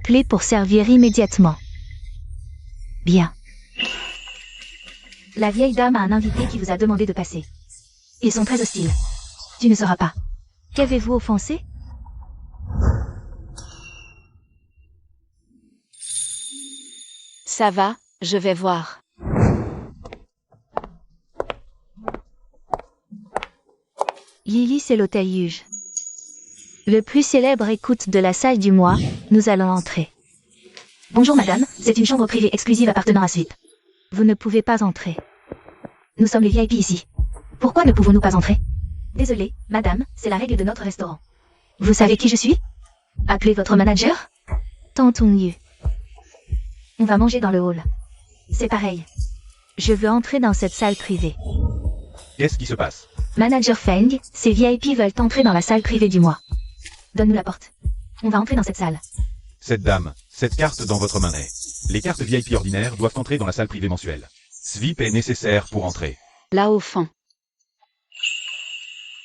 Appelez pour servir immédiatement. Bien. La vieille dame a un invité qui vous a demandé de passer. Ils sont très hostiles. Tu ne sauras pas. Qu'avez-vous offensé? Ça va, je vais voir. Lily, c'est l'hôtel Huge. Le plus célèbre écoute de la salle du mois, nous allons entrer. Bonjour madame, c'est une chambre privée exclusive appartenant à Suite. Vous ne pouvez pas entrer. Nous sommes les VIP ici. Pourquoi ne pouvons-nous pas entrer? Désolé, madame, c'est la règle de notre restaurant. Vous savez qui je suis? Appelez votre manager? Tantôt mieux. On va manger dans le hall. C'est pareil. Je veux entrer dans cette salle privée. Qu'est-ce qui se passe? Manager Feng, ces VIP veulent entrer dans la salle privée du mois. Donne-nous la porte. On va entrer dans cette salle. Cette dame, cette carte dans votre main est. Les cartes VIP ordinaires doivent entrer dans la salle privée mensuelle. SVIP est nécessaire pour entrer. Là au fond.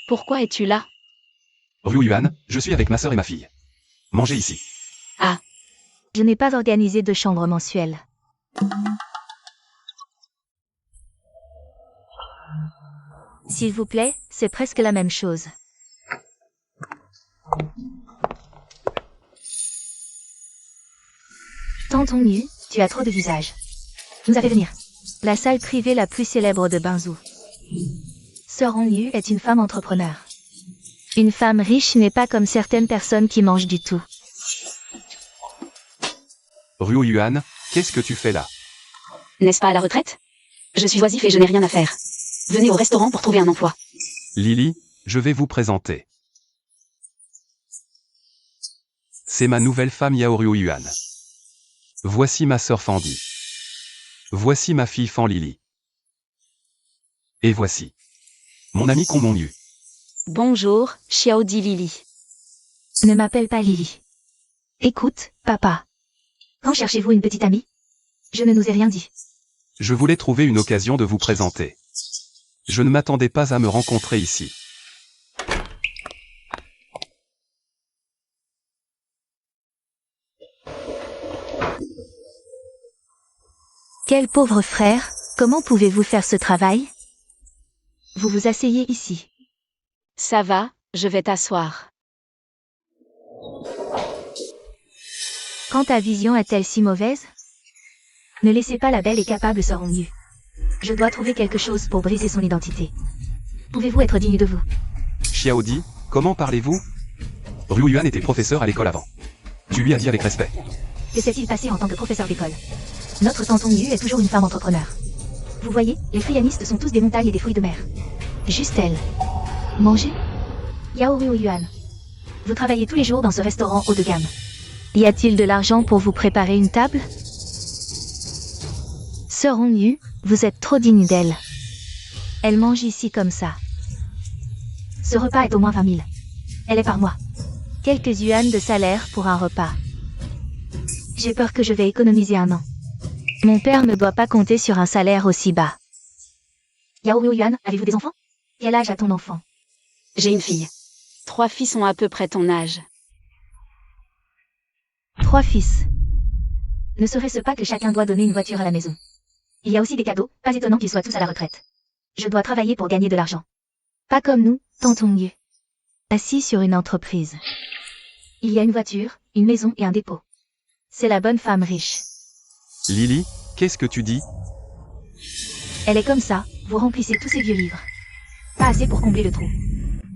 Pourquoi es-tu là? Ryu Yuan, je suis avec ma sœur et ma fille. Mangez ici. Ah, Je n'ai pas organisé de chambre mensuelle. S'il vous plaît, c'est presque la même chose. Tonton Nu, tu as trop de visages. Nous a fait venir. La salle privée la plus célèbre de Banzhou. Sœur Nu est une femme entrepreneur. Une femme riche n'est pas comme certaines personnes qui mangent du tout. Ryu Yuan, qu'est-ce que tu fais là? n'est-ce pas à la retraite? Je suis oisif et je n'ai rien à faire. Venez au restaurant pour trouver un emploi. Lily, je vais vous présenter. C'est ma nouvelle femme Yaoryu Yuan. Voici ma sœur Fendi. Voici ma fille Fan Lily. Et voici mon ami Kong Yu. Bonjour, Xiaodi Lily. Ne m'appelle pas Lily. Écoute, papa. Quand cherchez-vous une petite amie? Je ne nous ai rien dit. Je voulais trouver une occasion de vous présenter. Je ne m'attendais pas à me rencontrer ici. Quel pauvre frère, comment pouvez-vous faire ce travail? Vous vous asseyez ici. Ça va, je vais t'asseoir. Quand ta vision est-elle si mauvaise? Ne laissez pas la belle et capable sœur nue. Je dois trouver quelque chose pour briser son identité. Pouvez-vous être digne de vous? Xiaodi, comment parlez-vous? Ryu Yuan était professeur à l'école avant. Tu lui as dit avec respect. Que s'est-il passé en tant que professeur d'école? Notre tonton Nu est toujours une femme entrepreneur. Vous voyez, les frianistes sont tous des montagnes et des fruits de mer. Juste elle. Manger? Yaoryu Yuan. Vous travaillez tous les jours dans ce restaurant haut de gamme. Y a-t-il de l'argent pour vous préparer une table? Sœur Nu, vous êtes trop digne d'elle. Elle mange ici comme ça. Ce repas est au moins 20 000. Elle est par mois. Quelques yuan de salaire pour un repas. J'ai peur que je vais économiser un an. Mon père ne doit pas compter sur un salaire aussi bas. Yaoryu Yuan, avez-vous des enfants? Quel âge a ton enfant? J'ai une fille. 3 filles sont à peu près ton âge. 3 fils. Ne serait-ce pas que chacun doit donner une voiture à la maison? Il y a aussi des cadeaux, pas étonnant qu'ils soient tous à la retraite. Je dois travailler pour gagner de l'argent. Pas comme nous, tonton Nu. Assis sur une entreprise. Il y a une voiture, une maison et un dépôt. C'est la bonne femme riche. Lily, qu'est-ce que tu dis? Elle est comme ça, vous remplissez tous ces vieux livres. Pas assez pour combler le trou.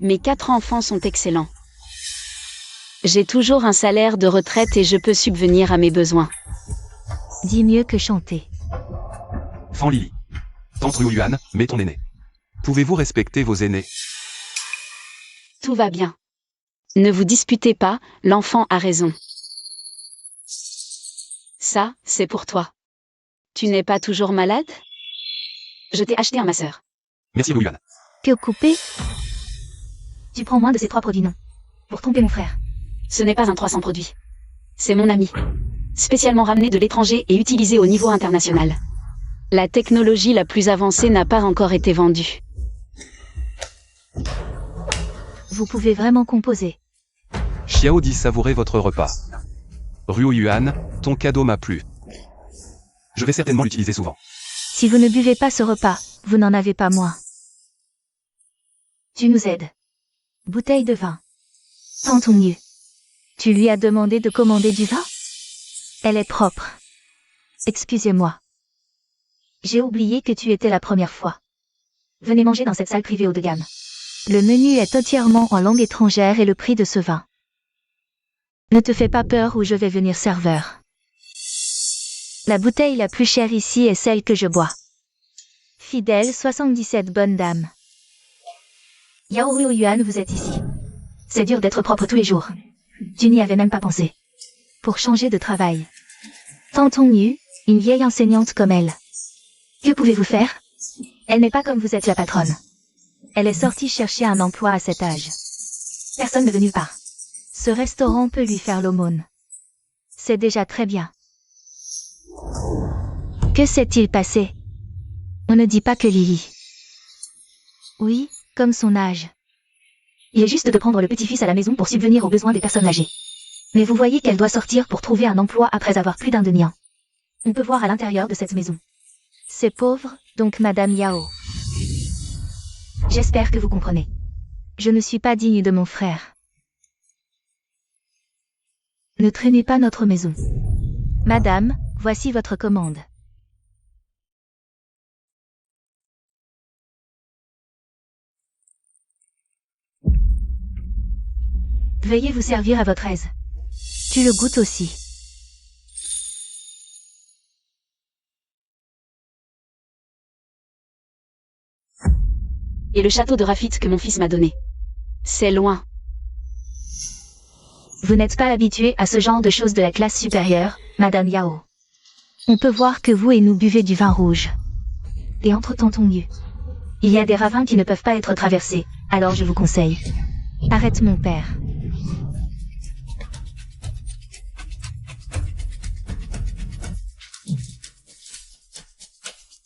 Mes 4 enfants sont excellents. J'ai toujours un salaire de retraite et je peux subvenir à mes besoins. Dis mieux que chanter. Fan Lily. Tante Ryu Yuan, mais ton aîné. Pouvez-vous respecter vos aînés? Tout va bien. Ne vous disputez pas, l'enfant a raison. Ça, c'est pour toi. Tu n'es pas toujours malade? Je t'ai acheté un masseur. Merci Ryu Yuan. Que couper? Tu prends moins de ces 3 produits, non? Pour tromper mon frère. Ce n'est pas un 300 produit. C'est mon ami. Spécialement ramené de l'étranger et utilisé au niveau international. La technologie la plus avancée n'a pas encore été vendue. Vous pouvez vraiment composer. Xiaodi, savourez votre repas. Ruo Yuan, ton cadeau m'a plu. Je vais certainement l'utiliser souvent. Si vous ne buvez pas ce repas, vous n'en avez pas moins. Tu nous aides. Bouteille de vin. Tantong Yu. Tu lui as demandé de commander du vin? Elle est propre. Excusez-moi. J'ai oublié que tu étais la première fois. Venez manger dans cette salle privée haut de gamme. Le menu est entièrement en langue étrangère et le prix de ce vin. Ne te fais pas peur ou je vais venir serveur. La bouteille la plus chère ici est celle que je bois. Fidèle 77 bonne dame. Yao Ruo Yuan, vous êtes ici. C'est dur d'être propre tous les jours. Tu n'y avais même pas pensé. Pour changer de travail. Tantong Yu, une vieille enseignante comme elle. Que pouvez-vous faire? Elle n'est pas comme vous êtes la patronne. Elle est sortie chercher un emploi à cet âge. Personne ne veut nulle part. Ce restaurant peut lui faire l'aumône. C'est déjà très bien. Que s'est-il passé? On ne dit pas que Lily. Oui, comme son âge. Il est juste de prendre le petit-fils à la maison pour subvenir aux besoins des personnes âgées. Mais vous voyez qu'elle doit sortir pour trouver un emploi après avoir plus d'un demi-an. On peut voir à l'intérieur de cette maison. C'est pauvre, donc Madame Yao. J'espère que vous comprenez. Je ne suis pas digne de mon frère. Ne traînez pas notre maison. Madame, voici votre commande. Veuillez vous servir à votre aise. Tu le goûtes aussi. Et le château de Rafit que mon fils m'a donné. C'est loin. Vous n'êtes pas habitué à ce genre de choses de la classe supérieure, Madame Yao. On peut voir que vous et nous buvez du vin rouge. Et entre Tantong Yu. Il y a des ravins qui ne peuvent pas être traversés, alors je vous conseille. Arrête mon père.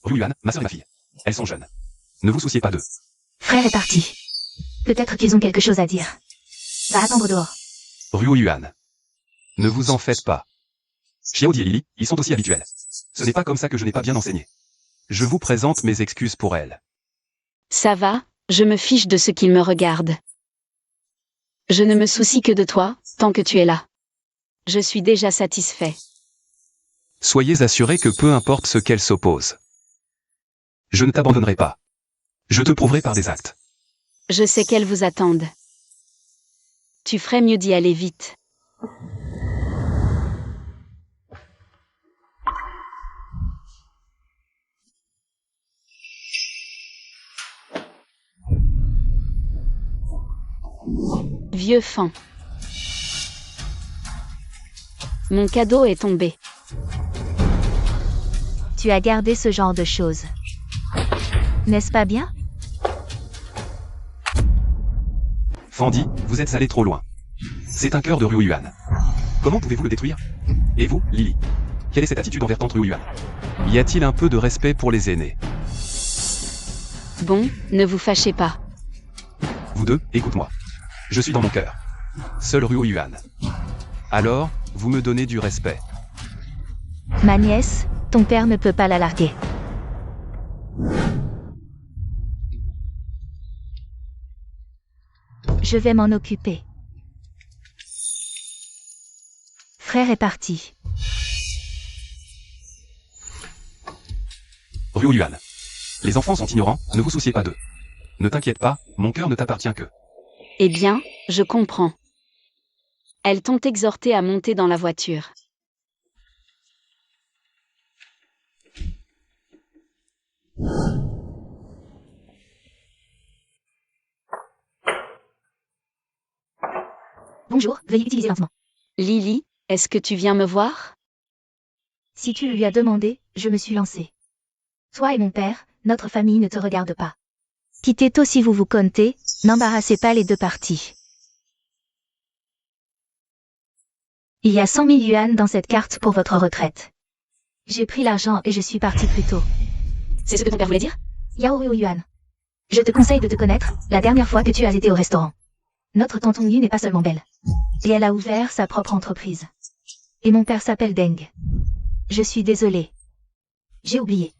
Ruo Yuan, ma soeur et ma fille. Elles sont jeunes. Ne vous souciez pas d'eux. Frère est parti. Peut-être qu'ils ont quelque chose à dire. Va attendre dehors. Ruo Yuan. Ne vous en faites pas. Xiaodi et Lily, ils sont aussi habituels. Ce n'est pas comme ça que je n'ai pas bien enseigné. Je vous présente mes excuses pour elles. Ça va, je me fiche de ce qu'ils me regardent. Je ne me soucie que de toi, tant que tu es là. Je suis déjà satisfait. Soyez assurés que peu importe ce qu'elles s'opposent. Je ne t'abandonnerai pas. Je te prouverai par des actes. Je sais qu'elles vous attendent. Tu ferais mieux d'y aller vite. Vieux fan. Mon cadeau est tombé. Tu as gardé ce genre de choses. N'est-ce pas bien? Fandy, vous êtes allé trop loin. C'est un cœur de Ruo Yuan. Comment pouvez-vous le détruire? Et vous, Lily? Quelle est cette attitude envers tante Ruo Yuan? Y a-t-il un peu de respect pour les aînés? Bon, ne vous fâchez pas. Vous deux, écoute-moi. Je suis dans mon cœur. Seul Ruo Yuan. Alors, vous me donnez du respect. Ma nièce, ton père ne peut pas la larguer. Je vais m'en occuper. Frère est parti. Ruo Yuan. Les enfants sont ignorants, ne vous souciez pas d'eux. Ne t'inquiète pas, mon cœur ne t'appartient que. Eh bien, je comprends. Elles t'ont exhorté à monter dans la voiture. Bonjour, veuillez utiliser lentement. Lily, est-ce que tu viens me voir? Si tu le lui as demandé, je me suis lancée. Toi et mon père, notre famille ne te regarde pas. Quittez tôt si vous vous comptez, n'embarrassez pas les deux parties. Il y a 100 000 yuan dans cette carte pour votre retraite. J'ai pris l'argent et je suis partie plus tôt. C'est ce que ton père voulait dire? Yao Ruo Yuan. Je te conseille de te connaître, la dernière fois que tu as été au restaurant. Notre Tantong Yu n'est pas seulement belle. Et elle a ouvert sa propre entreprise. Et mon père s'appelle Deng. Je suis désolée. J'ai oublié.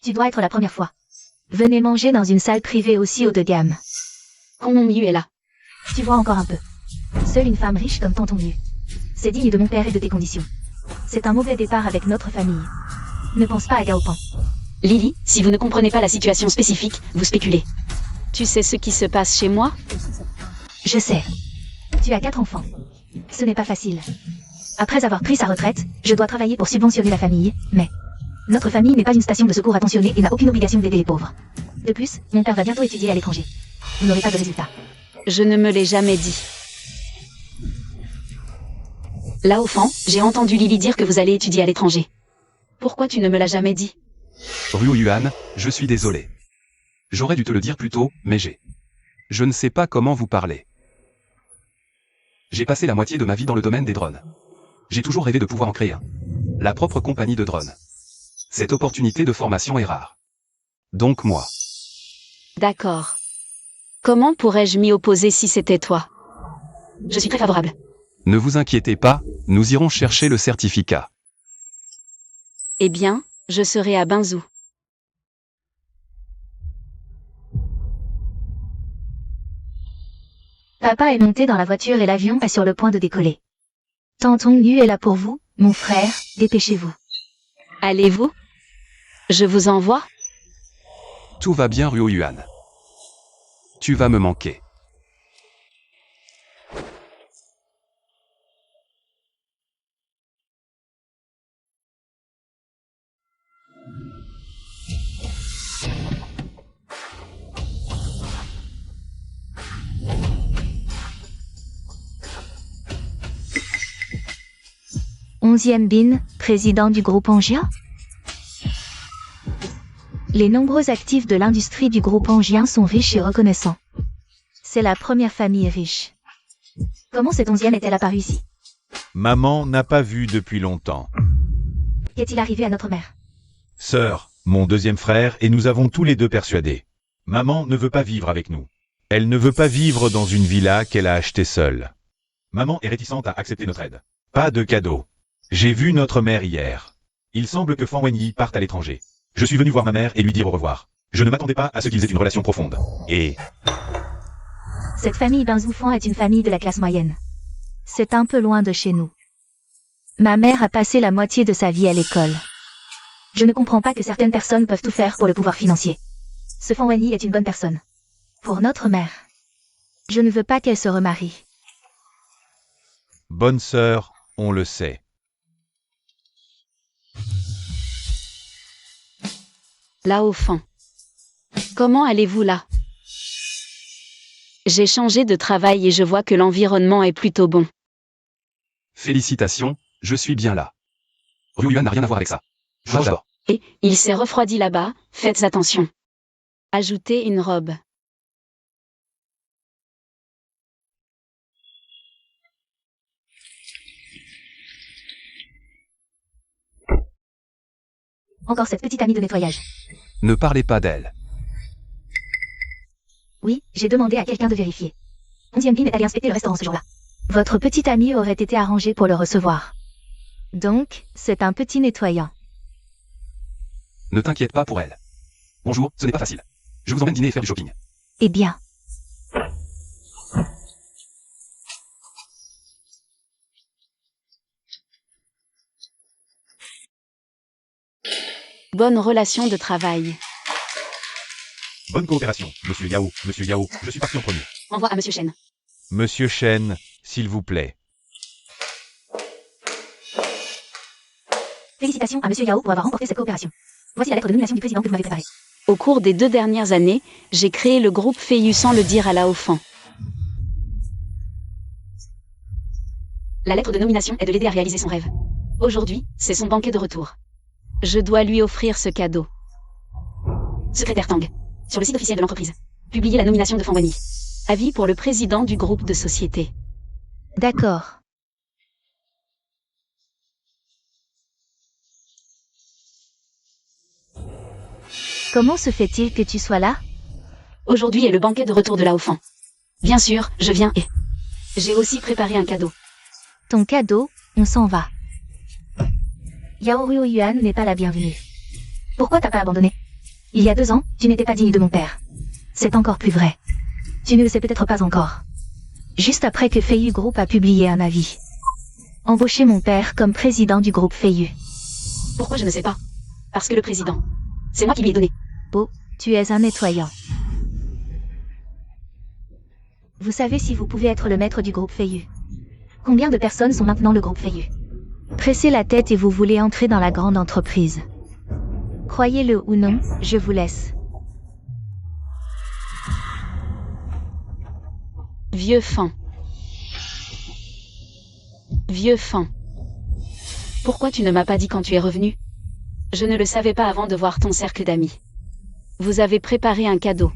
Tu dois être la première fois. Venez manger dans une salle privée aussi haut de gamme. Tonton Miu est là. Tu vois encore un peu. Seule une femme riche comme tonton Miu. C'est digne de mon père et de tes conditions. C'est un mauvais départ avec notre famille. Ne pense pas à Gaopan. Lily, si vous ne comprenez pas la situation spécifique, vous spéculez. Tu sais ce qui se passe chez moi? Je sais. Tu as 4 enfants. Ce n'est pas facile. Après avoir pris sa retraite, je dois travailler pour subventionner la famille, mais... Notre famille n'est pas une station de secours attentionnée et n'a aucune obligation d'aider les pauvres. De plus, mon père va bientôt étudier à l'étranger. Vous n'aurez pas de résultat. Je ne me l'ai jamais dit. Là au fond, j'ai entendu Lily dire que vous allez étudier à l'étranger. Pourquoi tu ne me l'as jamais dit? Ryu Yuan, je suis désolé. J'aurais dû te le dire plus tôt, mais je ne sais pas comment vous parler. J'ai passé la moitié de ma vie dans le domaine des drones. J'ai toujours rêvé de pouvoir en créer un. La propre compagnie de drones. Cette opportunité de formation est rare. Donc moi. D'accord. Comment pourrais-je m'y opposer si c'était toi? Je suis très favorable. Ne vous inquiétez pas, nous irons chercher le certificat. Eh bien, je serai à Binzhou. Papa est monté dans la voiture et l'avion est sur le point de décoller. Tonton Miu est là pour vous, mon frère, dépêchez-vous. Allez-vous? Je vous envoie? Tout va bien Ryu Yuan. Tu vas me manquer. Onzième Bin, président du groupe Angien. Les nombreux actifs de l'industrie du groupe Angien sont riches et reconnaissants. C'est la première famille riche. Comment cette 11e est-elle apparue ici? Maman n'a pas vu depuis longtemps. Qu'est-il arrivé à notre mère? Sœur, mon deuxième frère et nous avons tous les deux persuadés. Maman ne veut pas vivre avec nous. Elle ne veut pas vivre dans une villa qu'elle a achetée seule. Maman est réticente à accepter notre aide. Pas de cadeau. J'ai vu notre mère hier. Il semble que Fan Wenyi parte à l'étranger. Je suis venu voir ma mère et lui dire au revoir. Je ne m'attendais pas à ce qu'ils aient une relation profonde. Et... Cette famille Binzhou Fan est une famille de la classe moyenne. C'est un peu loin de chez nous. Ma mère a passé la moitié de sa vie à l'école. Je ne comprends pas que certaines personnes peuvent tout faire pour le pouvoir financier. Ce Fan Wenyi est une bonne personne. Pour notre mère. Je ne veux pas qu'elle se remarie. bonne sœur, on le sait. Là au fond. Comment allez-vous là? J'ai changé de travail et je vois que l'environnement est plutôt bon. Félicitations, je suis bien là. Ryu Yuan n'a rien à voir avec ça. Je mange d'abord. Et, il s'est refroidi là-bas, faites attention. Ajoutez une robe. Encore cette petite amie de nettoyage. Ne parlez pas d'elle. Oui, j'ai demandé à quelqu'un de vérifier. 11e Bin est allé inspecter le restaurant ce jour-là. Votre petit ami aurait été arrangé pour le recevoir. Donc, c'est un petit nettoyant. Ne t'inquiète pas pour elle. Bonjour, ce n'est pas facile. Je vous emmène dîner et faire du shopping. Eh bien. Bonne relation de travail. Bonne coopération, Monsieur Yao, je suis parti en premier. Envoie à Monsieur Chen. Monsieur Chen, s'il vous plaît. Félicitations à Monsieur Yao pour avoir remporté cette coopération. Voici la lettre de nomination du président que vous m'avez préparée. Au cours des 2 dernières années, j'ai créé le groupe Feiyu sans le dire à Lao Fan. La lettre de nomination est de l'aider à réaliser son rêve. Aujourd'hui, c'est son banquet de retour. Je dois lui offrir ce cadeau. Secrétaire Tang. Sur le site officiel de l'entreprise. Publiez la nomination de Fan Wenyi. Avis pour le président du groupe de société. D'accord. Comment se fait-il que tu sois là? Aujourd'hui est le banquet de retour de Lao Fan. Bien sûr, je viens et... J'ai aussi préparé un cadeau. Ton cadeau, on s'en va. Yaoruo Yuan n'est pas la bienvenue. Pourquoi t'as pas abandonné? Il y a 2 ans, tu n'étais pas digne de mon père. C'est encore plus vrai. Tu ne le sais peut-être pas encore. Juste après que Feiyu Group a publié un avis. Embaucher mon père comme président du groupe Feiyu. Pourquoi je ne sais pas? Parce que le président. C'est moi qui lui ai donné. Oh, tu es un nettoyant. Vous savez si vous pouvez être le maître du groupe Feiyu. Combien de personnes sont maintenant le groupe Feiyu? Pressez la tête et vous voulez entrer dans la grande entreprise. Croyez-le ou non, je vous laisse. Vieux fan. Vieux fan. Pourquoi tu ne m'as pas dit quand tu es revenu? Je ne le savais pas avant de voir ton cercle d'amis. Vous avez préparé un cadeau.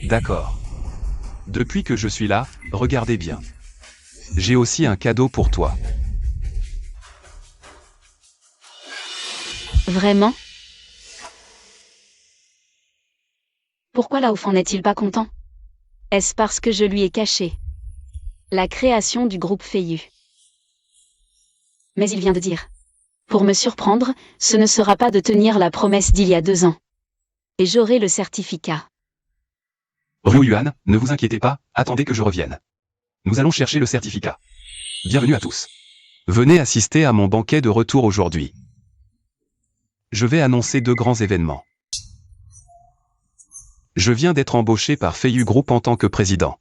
D'accord. Depuis que je suis là, regardez bien. J'ai aussi un cadeau pour toi. Vraiment? Pourquoi Laofan n'est-il pas content? Est-ce parce que je lui ai caché la création du groupe Feiyu? Mais il vient de dire. Pour me surprendre, ce ne sera pas de tenir la promesse d'il y a 2 ans. Et j'aurai le certificat. Ryu Yuan, ne vous inquiétez pas, attendez que je revienne. Nous allons chercher le certificat. Bienvenue à tous. Venez assister à mon banquet de retour aujourd'hui. Je vais annoncer 2 grands événements. Je viens d'être embauché par Feiyu Group en tant que président.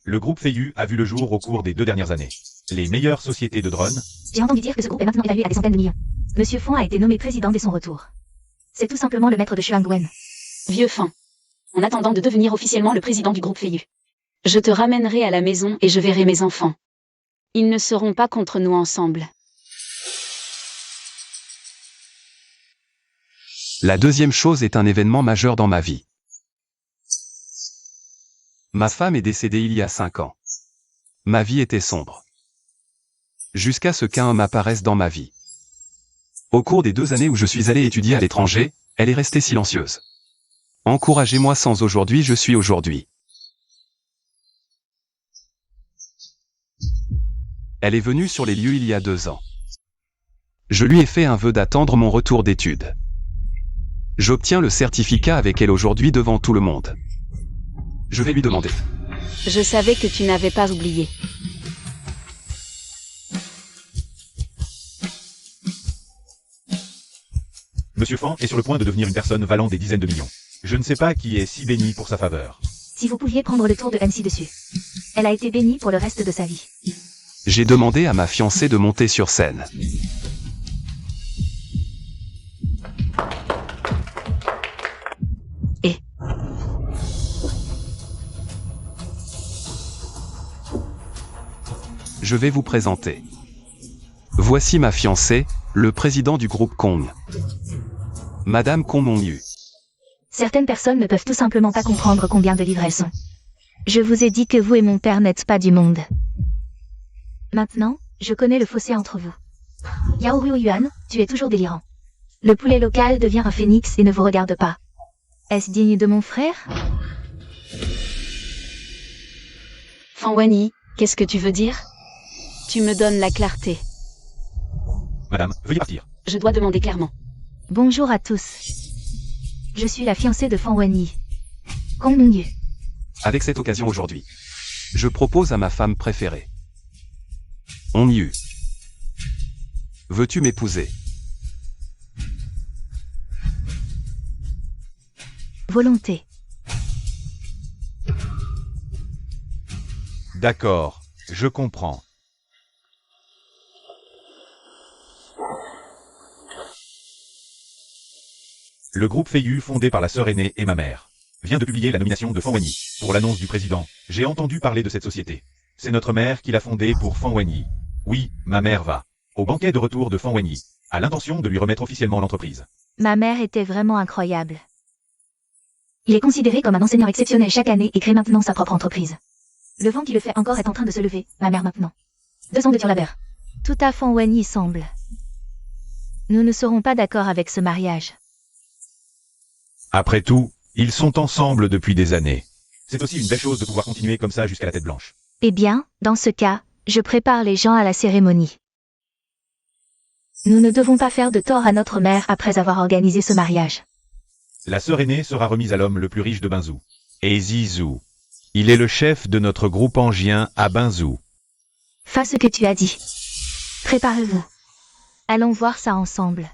Le groupe Feiyu a vu le jour au cours des 2 dernières années. Les meilleures sociétés de drones. J'ai entendu dire que ce groupe est maintenant évalué à des centaines de millions. Monsieur Fong a été nommé président dès son retour. C'est tout simplement le maître de Shuangwen. Vieux fan. En attendant de devenir officiellement le président du groupe Feiyu. Je te ramènerai à la maison et je verrai mes enfants. Ils ne seront pas contre nous ensemble. La deuxième chose est un événement majeur dans ma vie. Ma femme est décédée il y a 5 ans. Ma vie était sombre. Jusqu'à ce qu'un homme apparaisse dans ma vie. Au cours des 2 années où je suis allé étudier à l'étranger, elle est restée silencieuse. Encouragez-moi sans aujourd'hui je suis aujourd'hui. Elle est venue sur les lieux il y a 2 ans. Je lui ai fait un vœu d'attendre mon retour d'études. J'obtiens le certificat avec elle aujourd'hui devant tout le monde. Je vais lui demander. Je savais que tu n'avais pas oublié. Monsieur Fan est sur le point de devenir une personne valant des dizaines de millions. Je ne sais pas qui est si béni pour sa faveur. Si vous pouviez prendre le tour de MC dessus. Elle a été bénie pour le reste de sa vie. J'ai demandé à ma fiancée de monter sur scène. Je vais vous présenter. Voici ma fiancée, le président du groupe Kong. Madame Kong Mongyu. Certaines personnes ne peuvent tout simplement pas comprendre combien de livres elles sont. Je vous ai dit que vous et mon père n'êtes pas du monde. Maintenant, je connais le fossé entre vous. Yaoruo Yuan, tu es toujours délirant. Le poulet local devient un phénix et ne vous regarde pas. Est-ce digne de mon frère? Fan Wenyi, qu'est-ce que tu veux dire? Tu me donnes la clarté. Madame, veuillez partir. Je dois demander clairement. Bonjour à tous. Je suis la fiancée de Fan Wenyi. Kong Mongyu. Avec cette occasion aujourd'hui, je propose à ma femme préférée. Onyu. Veux-tu m'épouser? Volonté. D'accord, je comprends. Le groupe Feiyu, fondé par la sœur aînée et ma mère, vient de publier la nomination de Fan Wenyi. Pour l'annonce du président, j'ai entendu parler de cette société. C'est notre mère qui l'a fondée pour Fan Wenyi. Oui, ma mère va au banquet de retour de Fan Wenyi, a l'intention de lui remettre officiellement l'entreprise. Ma mère était vraiment incroyable. Il est considéré comme un enseignant exceptionnel chaque année et crée maintenant sa propre entreprise. Le vent qui le fait encore est en train de se lever, ma mère maintenant. 2 ans de tir-labeur. Tout à Fan Wenyi semble. Nous ne serons pas d'accord avec ce mariage. Après tout, ils sont ensemble depuis des années. C'est aussi une belle chose de pouvoir continuer comme ça jusqu'à la tête blanche. Eh bien, dans ce cas, je prépare les gens à la cérémonie. Nous ne devons pas faire de tort à notre mère après avoir organisé ce mariage. La sœur aînée sera remise à l'homme le plus riche de Binzou. Et Zizou. Il est le chef de notre groupe angien à Binzou. Fais ce que tu as dit. Préparez-vous. Allons voir ça ensemble.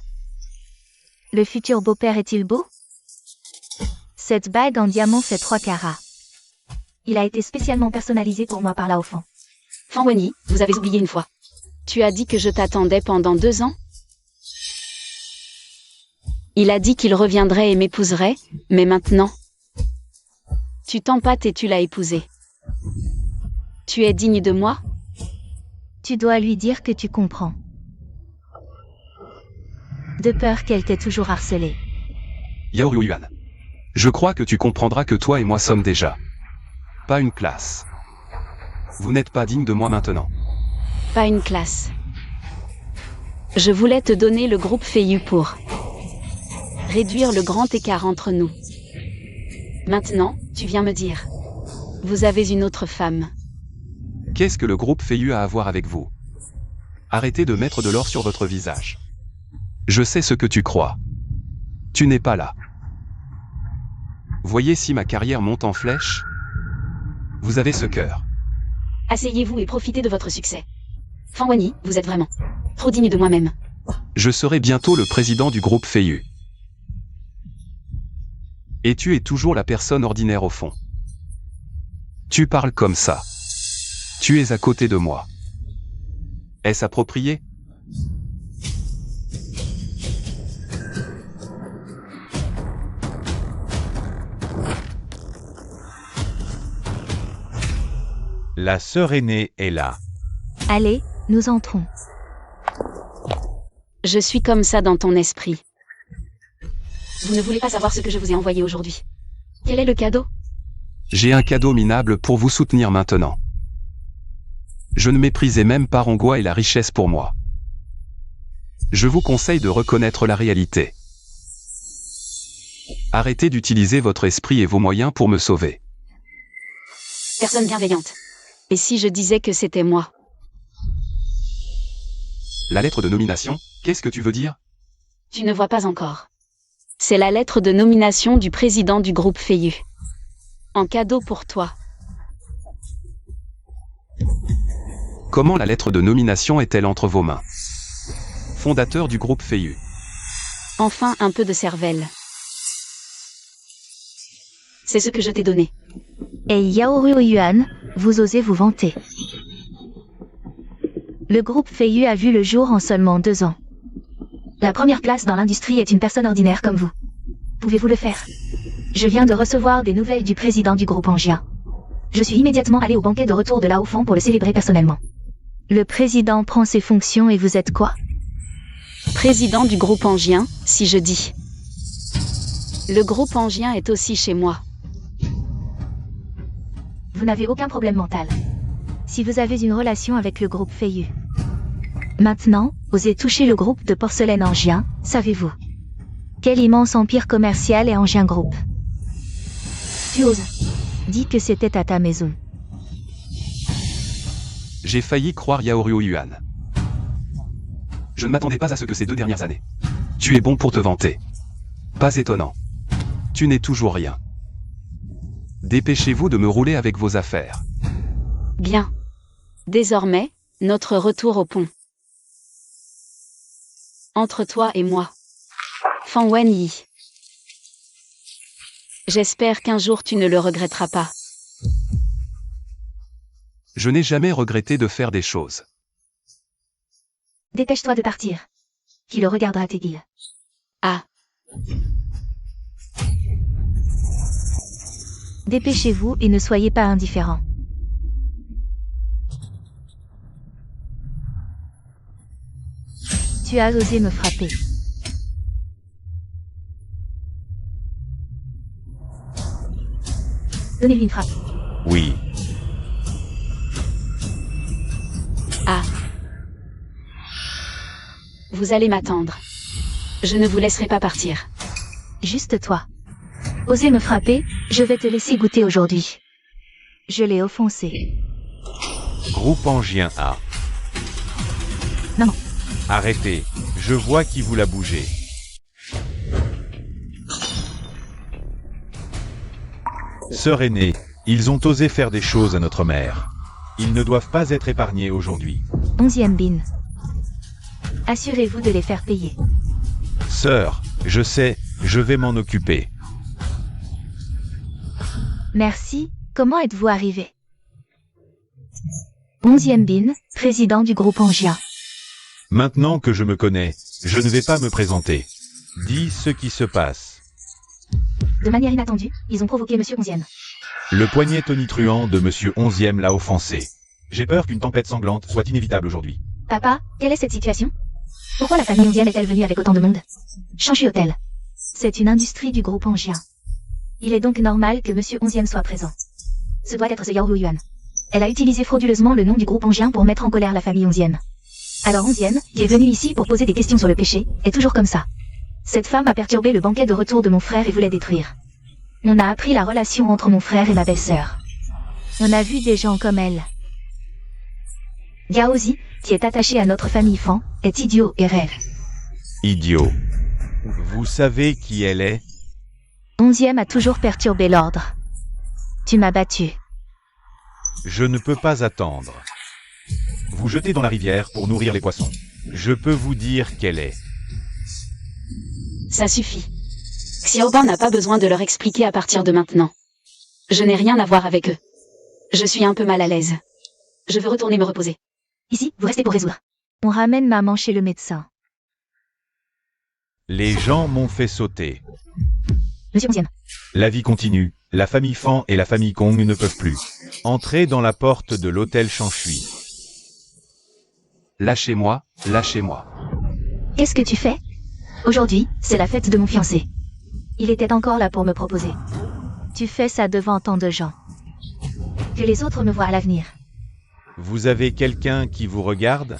Le futur beau-père est-il beau? Cette bague en diamant fait 3 carats. Il a été spécialement personnalisé pour moi par la Haufan. Fan Wenyi, vous avez oublié une fois. Tu as dit que je t'attendais pendant 2 ans? Il a dit qu'il reviendrait et m'épouserait, mais maintenant... Tu t'empâtes et tu l'as épousé. Tu es digne de moi? Tu dois lui dire que tu comprends. De peur qu'elle t'ait toujours harcelé. Yao Yuan. Je crois que tu comprendras que toi et moi sommes déjà pas une classe. Vous n'êtes pas digne de moi maintenant. Pas une classe. Je voulais te donner le groupe Feiyu pour réduire le grand écart entre nous. Maintenant, tu viens me dire. Vous avez une autre femme. Qu'est-ce que le groupe Feiyu a à voir avec vous? Arrêtez de mettre de l'or sur votre visage. Je sais ce que tu crois. Tu n'es pas là. Voyez si ma carrière monte en flèche? Vous avez ce cœur. Asseyez-vous et profitez de votre succès. Fan Wenyi, vous êtes vraiment trop digne de moi-même. Je serai bientôt le président du groupe Feiyu. Et tu es toujours la personne ordinaire au fond. Tu parles comme ça. Tu es à côté de moi. Est-ce approprié? La sœur aînée est là. Allez, nous entrons. Je suis comme ça dans ton esprit. Vous ne voulez pas savoir ce que je vous ai envoyé aujourd'hui. Quel est le cadeau? J'ai un cadeau minable pour vous soutenir maintenant. Je ne méprisais même pas Rongwa et la richesse pour moi. Je vous conseille de reconnaître la réalité. Arrêtez d'utiliser votre esprit et vos moyens pour me sauver. Personne bienveillante. Et si je disais que c'était moi? La lettre de nomination, qu'est-ce que tu veux dire? Tu ne vois pas encore. C'est la lettre de nomination du président du groupe Feiyu. En cadeau pour toi. Comment la lettre de nomination est-elle entre vos mains? Fondateur du groupe Feiyu. Enfin un peu de cervelle. C'est ce que je t'ai donné. Et Yao Yuan, vous osez vous vanter. Le groupe Feiyu a vu le jour en seulement 2 ans. La première place dans l'industrie est une personne ordinaire comme vous. Pouvez-vous le faire? Je viens de recevoir des nouvelles du président du groupe angien. Je suis immédiatement allé au banquet de retour de la Haufan pour le célébrer personnellement. Le président prend ses fonctions et vous êtes quoi? Président du groupe angien, si je dis. Le groupe angien est aussi chez moi. Vous n'avez aucun problème mental. Si vous avez une relation avec le groupe Feiyu. Maintenant, osez toucher le groupe de porcelaine angien, savez-vous? Quel immense empire commercial est Angien Group? Tu oses. Dis que c'était à ta maison. J'ai failli croire Yao Yuan. Je ne m'attendais pas à ce que ces 2 dernières années. Tu es bon pour te vanter. Pas étonnant. Tu n'es toujours rien. Dépêchez-vous de me rouler avec vos affaires. Bien. Désormais, notre retour au pont. Entre toi et moi. Fan Wenyi. J'espère qu'un jour tu ne le regretteras pas. Je n'ai jamais regretté de faire des choses. Dépêche-toi de partir. Qui le regardera tes guilles. Ah. Dépêchez-vous et ne soyez pas indifférents. Tu as osé me frapper. Donnez-lui une frappe. Oui. Ah. Vous allez m'attendre. Je ne vous laisserai pas partir. Juste toi. Osez me frapper, je vais te laisser goûter aujourd'hui. Je l'ai offensé. Groupe Angien A. Maman. Arrêtez, je vois qui vous l'a bougé. Sœur aînée, ils ont osé faire des choses à notre mère. Ils ne doivent pas être épargnés aujourd'hui. 11e bin. Assurez-vous de les faire payer. Sœur, je sais, je vais m'en occuper. Merci, comment êtes-vous arrivé? 11e bin, président du groupe Angien. Maintenant que je me connais, je ne vais pas me présenter. Dis ce qui se passe. De manière inattendue, ils ont provoqué Monsieur 11e. Le poignet tonitruant de Monsieur 11e l'a offensé. J'ai peur qu'une tempête sanglante soit inévitable aujourd'hui. Papa, quelle est cette situation? Pourquoi la famille 11e est-elle venue avec autant de monde? Shanshui Hotel. C'est une industrie du groupe Angien. Il est donc normal que Monsieur 11e soit présent. Ce doit être ce Yao Yuan. Elle a utilisé frauduleusement le nom du groupe Angien pour mettre en colère la famille 11e. Alors 11e, qui est venu ici pour poser des questions sur le péché, est toujours comme ça. Cette femme a perturbé le banquet de retour de mon frère et voulait détruire. On a appris la relation entre mon frère et ma belle-sœur. On a vu des gens comme elle. Gaozi, qui est attaché à notre famille Fan, est idiot et rêve. Idiot. Vous savez qui elle est? 11e a toujours perturbé l'ordre. Tu m'as battu. Je ne peux pas attendre. Vous jetez dans la rivière pour nourrir les poissons. Je peux vous dire qu'elle est. Ça suffit. Xiaoban n'a pas besoin de leur expliquer à partir de maintenant. Je n'ai rien à voir avec eux. Je suis un peu mal à l'aise. Je veux retourner me reposer. Ici, vous restez pour résoudre. On ramène maman chez le médecin. Les gens m'ont fait sauter. Monsieur 11e. La vie continue. La famille Fan et la famille Kong ne peuvent plus. Entrez dans la porte de l'hôtel Shanshui. Lâchez-moi, lâchez-moi. Qu'est-ce que tu fais? Aujourd'hui, c'est la fête de mon fiancé. Il était encore là pour me proposer. Tu fais ça devant tant de gens. Que les autres me voient à l'avenir. Vous avez quelqu'un qui vous regarde?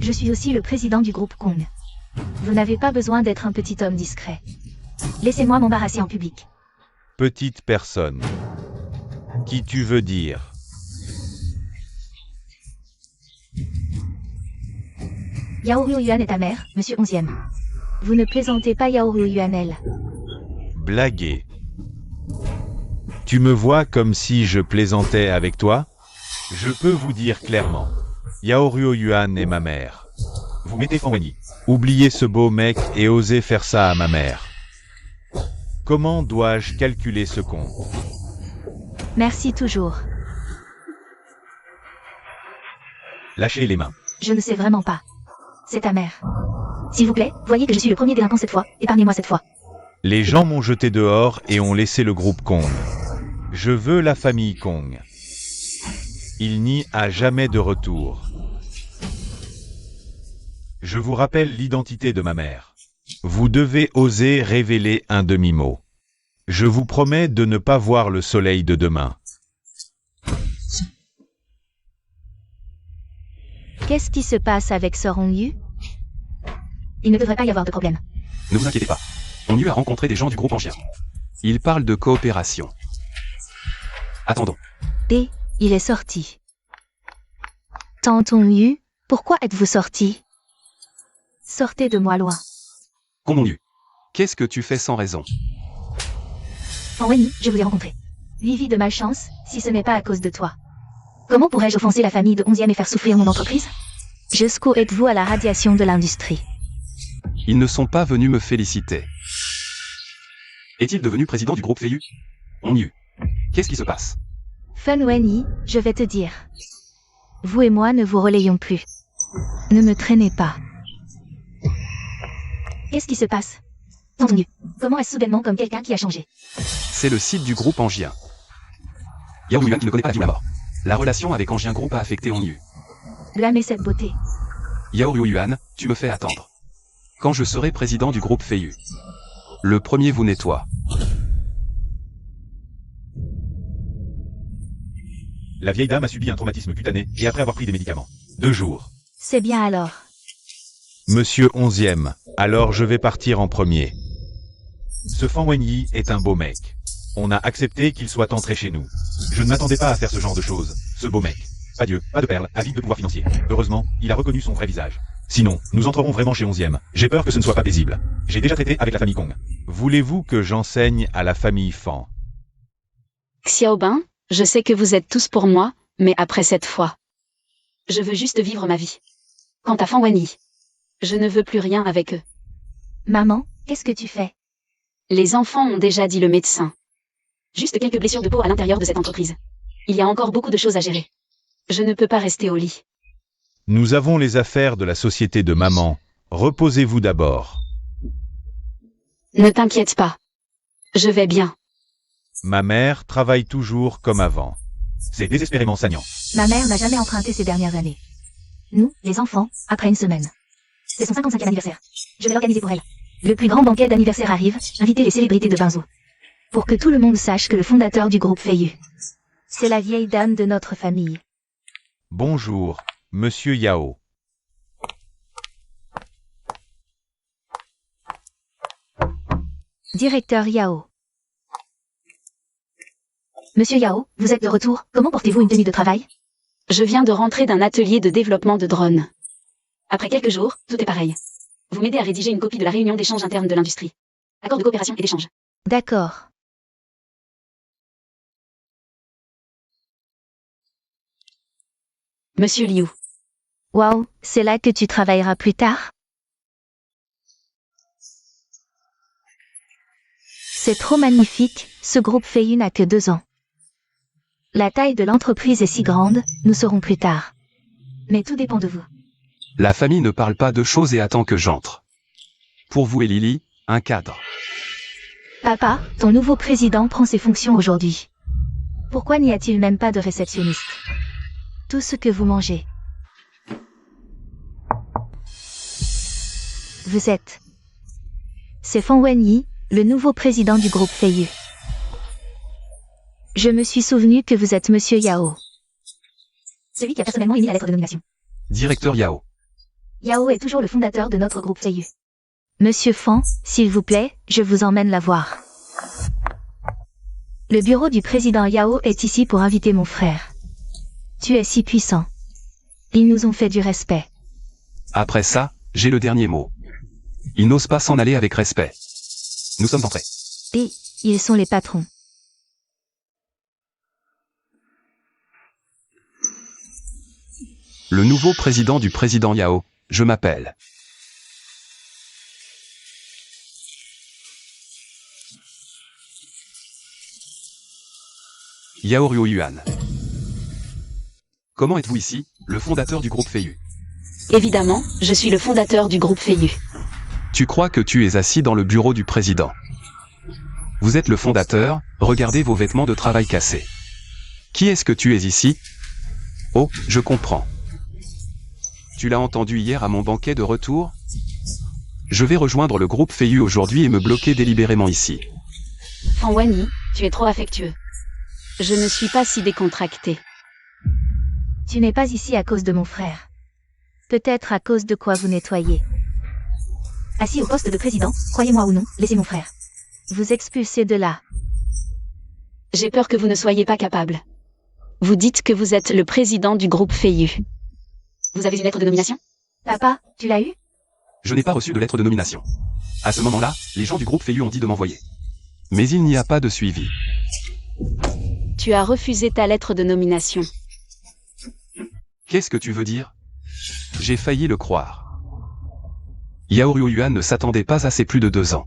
Je suis aussi le président du groupe Kong. Vous n'avez pas besoin d'être un petit homme discret. Laissez-moi m'embarrasser en public. Petite personne. Qui tu veux dire? Yao Yuan est ta mère, Monsieur 11e. Vous ne plaisantez pas Yao Yuan elle. Blaguer. Tu me vois comme si je plaisantais avec toi? Je peux vous dire clairement. Yao Yuan est ma mère. Vous mettez Fan Wenyi. Oubliez ce beau mec et osez faire ça à ma mère. Comment dois-je calculer ce compte? Merci toujours. Lâchez les mains. Je ne sais vraiment pas. C'est ta mère. S'il vous plaît, voyez que je suis le premier délinquant cette fois, épargnez-moi cette fois. Les gens m'ont jeté dehors et ont laissé le groupe Kong. Je veux la famille Kong. Il n'y a jamais de retour. Je vous rappelle l'identité de ma mère. Vous devez oser révéler un demi-mot. Je vous promets de ne pas voir le soleil de demain. Qu'est-ce qui se passe avec Sœur Hongyu? Il ne devrait pas y avoir de problème. Ne vous inquiétez pas. On a rencontré des gens du groupe Angien. Ils parlent de coopération. Attendons. Et il est sorti. Tante Hongyu, pourquoi êtes-vous sorti? Sortez de moi loin. Kongonyu. Qu'est-ce que tu fais sans raison? Fan Wenyi, je vous ai rencontré. 8 vies de malchance, si ce n'est pas à cause de toi. Comment pourrais-je offenser la famille de 11e et faire souffrir mon entreprise? Jusqu'où êtes-vous à la radiation de l'industrie? Ils ne sont pas venus me féliciter. Est-il devenu président du groupe Feiyu? Onyu. Qu'est-ce qui se passe? Fan Wenyi, je vais te dire. Vous et moi ne vous relayons plus. Ne me traînez pas. Qu'est-ce qui se passe? Tante Hongyu, comment est-ce soudainement comme quelqu'un qui a changé? C'est le site du groupe Angien. Yao Yuan qui ne connaît pas la vie ou la mort. La relation avec Angien Group a affecté Onyu. Blâmez cette beauté. Yao Yuan, tu me fais attendre. Quand je serai président du groupe Feiyu. Le premier vous nettoie. La vieille dame a subi un traumatisme cutané et après avoir pris des médicaments. 2 jours. C'est bien alors. Monsieur 11e, alors je vais partir en premier. Ce Fan Wenyi est un beau mec. On a accepté qu'il soit entré chez nous. Je ne m'attendais pas à faire ce genre de choses. Ce beau mec. Pas Dieu, pas de perles, avide de pouvoir financier. Heureusement, il a reconnu son vrai visage. Sinon, nous entrerons vraiment chez 11e. J'ai peur que ce ne soit pas paisible. J'ai déjà traité avec la famille Kong. Voulez-vous que j'enseigne à la famille Fan? Xiaobin, je sais que vous êtes tous pour moi, mais après cette fois. Je veux juste vivre ma vie. Quant à Fan Wenyi, je ne veux plus rien avec eux. Maman, qu'est-ce que tu fais? Les enfants ont déjà dit le médecin. Juste quelques blessures de peau à l'intérieur de cette entreprise. Il y a encore beaucoup de choses à gérer. Je ne peux pas rester au lit. Nous avons les affaires de la société de maman. Reposez-vous d'abord. Ne t'inquiète pas. Je vais bien. Ma mère travaille toujours comme avant. C'est désespérément saignant. Ma mère n'a jamais emprunté ces dernières années. Nous, les enfants, après une semaine. C'est son 55e anniversaire. Je vais l'organiser pour elle. Le plus grand banquet d'anniversaire arrive, invitez les célébrités de Binzhou. Pour que tout le monde sache que le fondateur du groupe Feiyu, c'est la vieille dame de notre famille. Bonjour, Monsieur Yao. Directeur Yao. Monsieur Yao, vous êtes de retour. Comment portez-vous une tenue de travail? Je viens de rentrer d'un atelier de développement de drones. Après quelques jours, tout est pareil. Vous m'aidez à rédiger une copie de la réunion d'échange interne de l'industrie. Accord de coopération et d'échange. D'accord. Monsieur Liu. Waouh, c'est là que tu travailleras plus tard? C'est trop magnifique, ce groupe Feiyu n'a que 2 ans. La taille de l'entreprise est si grande, nous saurons plus tard. Mais tout dépend de vous. La famille ne parle pas de choses et attend que j'entre. Pour vous et Lily, un cadre. Papa, ton nouveau président prend ses fonctions aujourd'hui. Pourquoi n'y a-t-il même pas de réceptionniste? Tout ce que vous mangez. Vous êtes. C'est Fan Wenyi, le nouveau président du groupe Feiyu. Je me suis souvenu que vous êtes Monsieur Yao. Celui qui a personnellement émis la lettre de nomination. Directeur Yao. Yao est toujours le fondateur de notre groupe Feiyu. Monsieur Fan, s'il vous plaît, je vous emmène la voir. Le bureau du président Yao est ici pour inviter mon frère. Tu es si puissant. Ils nous ont fait du respect. Après ça, j'ai le dernier mot. Ils n'osent pas s'en aller avec respect. Nous sommes entrés. Et, ils sont les patrons. Le nouveau président du président Yao, je m'appelle. Yao Ryo-Yuan. Comment êtes-vous ici, le fondateur du groupe Feiyu? Évidemment, je suis le fondateur du groupe Feiyu. Tu crois que tu es assis dans le bureau du président. Vous êtes le fondateur, regardez vos vêtements de travail cassés. Qui est-ce que tu es ici? Oh, je comprends. Tu l'as entendu hier à mon banquet de retour? Je vais rejoindre le groupe Feiyu aujourd'hui et me bloquer délibérément ici. Fan Wenyi, tu es trop affectueux. Je ne suis pas si décontracté. Tu n'es pas ici à cause de mon frère. Peut-être à cause de quoi vous nettoyez. Assis au poste de président, croyez-moi ou non, laissez mon frère. Vous expulser de là. J'ai peur que vous ne soyez pas capable. Vous dites que vous êtes le président du groupe Feiyu. Vous avez une lettre de nomination? Papa, tu l'as eu? Je n'ai pas reçu de lettre de nomination. À ce moment-là, les gens du groupe Feiyu ont dit de m'envoyer. Mais il n'y a pas de suivi. Tu as refusé ta lettre de nomination. Qu'est-ce que tu veux dire? J'ai failli le croire. Yao Ryo-Yuan ne s'attendait pas à ces plus de 2 ans.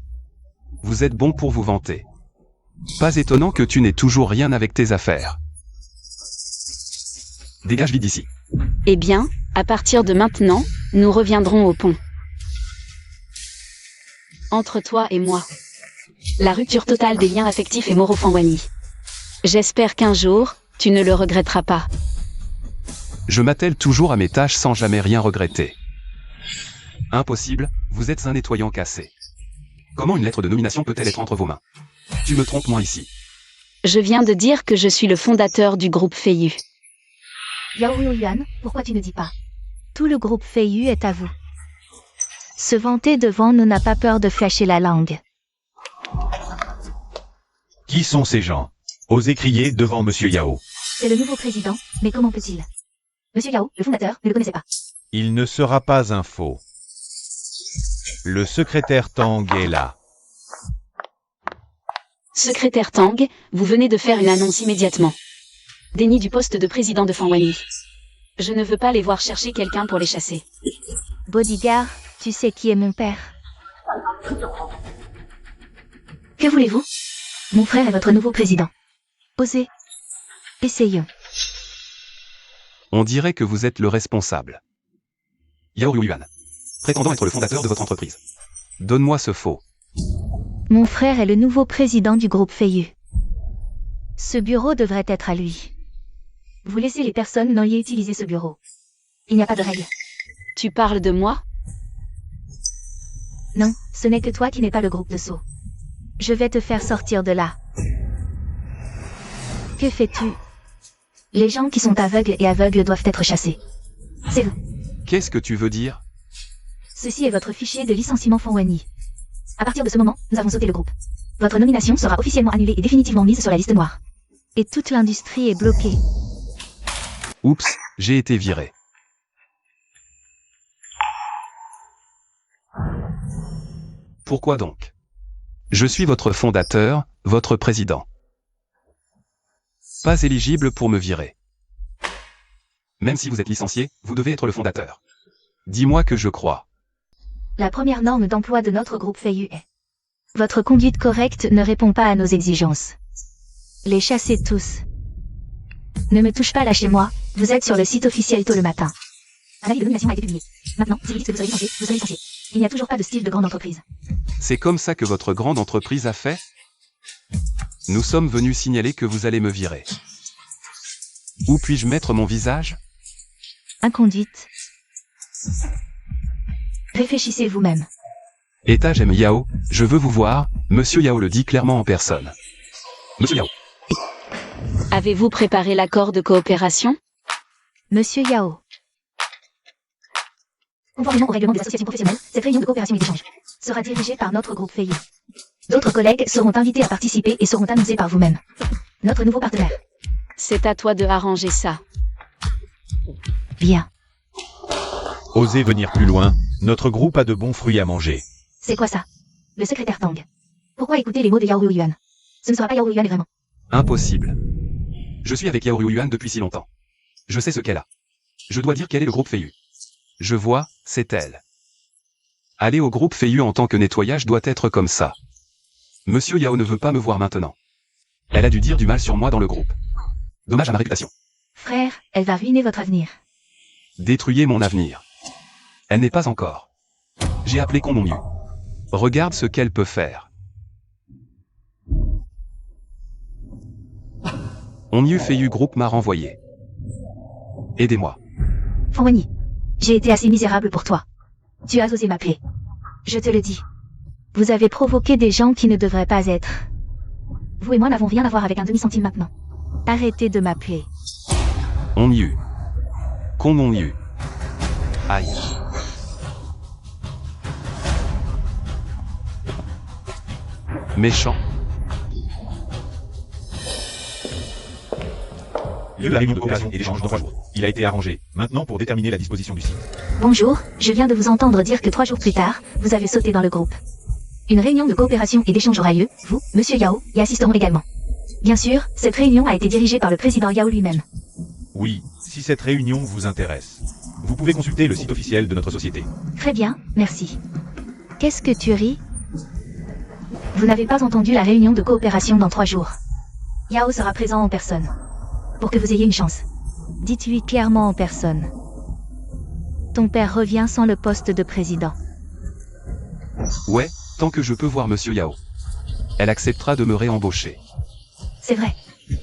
Vous êtes bon pour vous vanter. Pas étonnant que tu n'aies toujours rien avec tes affaires. Dégage vite d'ici. Eh bien, à partir de maintenant, nous reviendrons au pont. Entre toi et moi. La rupture totale des liens affectifs et moraux Fan Wenyi. J'espère qu'un jour, tu ne le regretteras pas. Je m'attelle toujours à mes tâches sans jamais rien regretter. Impossible, vous êtes un nettoyant cassé. Comment une lettre de nomination peut-elle être entre vos mains? Tu me trompes moi ici. Je viens de dire que je suis le fondateur du groupe Feiyu. Yao Ryo-Yuan, pourquoi tu ne dis pas? Tout le groupe Feiyu est à vous. Se vanter devant nous n'a pas peur de flasher la langue. Qui sont ces gens? Osez crier devant Monsieur Yao. C'est le nouveau président, mais comment peut-il? Monsieur Yao, le fondateur, ne le connaissait pas. Il ne sera pas un faux. Le secrétaire Tang est là. Secrétaire Tang, vous venez de faire une annonce immédiatement. Déni du poste de président de Fanwani. Je ne veux pas les voir chercher quelqu'un pour les chasser. Bodyguard, tu sais qui est mon père? Que voulez-vous? Mon frère est votre nouveau président. Osez. Essayons. On dirait que vous êtes le responsable. Yao Yuan. Prétendant être le fondateur de votre entreprise. Donne-moi ce faux. Mon frère est le nouveau président du groupe Feiyu. Ce bureau devrait être à lui. Vous laissez les personnes non y utiliser ce bureau. Il n'y a pas de règle. Tu parles de moi? Non, ce n'est que toi qui n'es pas le groupe de saut. Je vais te faire sortir de là. Que fais-tu? Les gens qui sont aveugles et aveugles doivent être chassés. C'est vous. Qu'est-ce que tu veux dire? Ceci est votre fichier de licenciement Fanwani. À partir de ce moment, nous avons sauté le groupe. Votre nomination sera officiellement annulée et définitivement mise sur la liste noire. Et toute l'industrie est bloquée. Oups, j'ai été viré. Pourquoi donc? Je suis votre fondateur, votre président. Pas éligible pour me virer. Même si vous êtes licencié, vous devez être le fondateur. Dis-moi que je crois. La première norme d'emploi de notre groupe Feiyu est: votre conduite correcte ne répond pas à nos exigences. Les chassez tous. Ne me touche pas là chez moi, vous êtes sur le site officiel tôt le matin. Un avis de nomination a été publié. Maintenant, s'il dit que vous serez licencié, vous serez licencié. Il n'y a toujours pas de style de grande entreprise. C'est comme ça que votre grande entreprise a fait? Nous sommes venus signaler que vous allez me virer. Où puis-je mettre mon visage? Inconduite. Réfléchissez vous-même. Étage M. Yao, je veux vous voir, Monsieur Yao le dit clairement en personne. Monsieur Yao. Avez-vous préparé l'accord de coopération? Monsieur Yao. Conformément au règlement des associations professionnelles, cette réunion de coopération et d'échange sera dirigée par notre groupe Feiyu. D'autres collègues seront invités à participer et seront annoncés par vous-même. Notre nouveau partenaire. C'est à toi de arranger ça. Bien. Osez venir plus loin, notre groupe a de bons fruits à manger. C'est quoi ça? Le secrétaire Tang. Pourquoi écouter les mots de Yao Yuan? Ce ne sera pas Yao Yuan vraiment. Impossible. Je suis avec Yao Yuan depuis si longtemps. Je sais ce qu'elle a. Je dois dire quel est le groupe Feiyu. Je vois, c'est elle. Aller au groupe Feiyu en tant que nettoyage doit être comme ça. Monsieur Yao ne veut pas me voir maintenant. Elle a dû dire du mal sur moi dans le groupe. Dommage à ma réputation. Frère, elle va ruiner votre avenir. Détruisez mon avenir. Elle n'est pas encore. J'ai appelé Con mon mieux. Regarde ce qu'elle peut faire. On mieux Feiyu Group m'a renvoyé. Aidez-moi. Fanwani, j'ai été assez misérable pour toi. Tu as osé m'appeler. Je te le dis. Vous avez provoqué des gens qui ne devraient pas être. Vous et moi n'avons rien à voir avec un demi-centime maintenant. Arrêtez de m'appeler. On mieux. Con mon mieux. Aïe. Méchant. Lieu de la réunion de coopération et d'échange dans 3 jours. Il a été arrangé. Maintenant pour déterminer la disposition du site. Bonjour, je viens de vous entendre dire que 3 jours plus tard, vous avez sauté dans le groupe. Une réunion de coopération et d'échange aura lieu, vous, Monsieur Yao, y assisteront également. Bien sûr, cette réunion a été dirigée par le président Yao lui-même. Oui, si cette réunion vous intéresse. Vous pouvez consulter le site officiel de notre société. Très bien, merci. Qu'est-ce que tu ris? Vous n'avez pas entendu la réunion de coopération dans 3 jours. Yao sera présent en personne. Pour que vous ayez une chance. Dites-lui clairement en personne. Ton père revient sans le poste de président. Ouais, tant que je peux voir Monsieur Yao. Elle acceptera de me réembaucher. C'est vrai.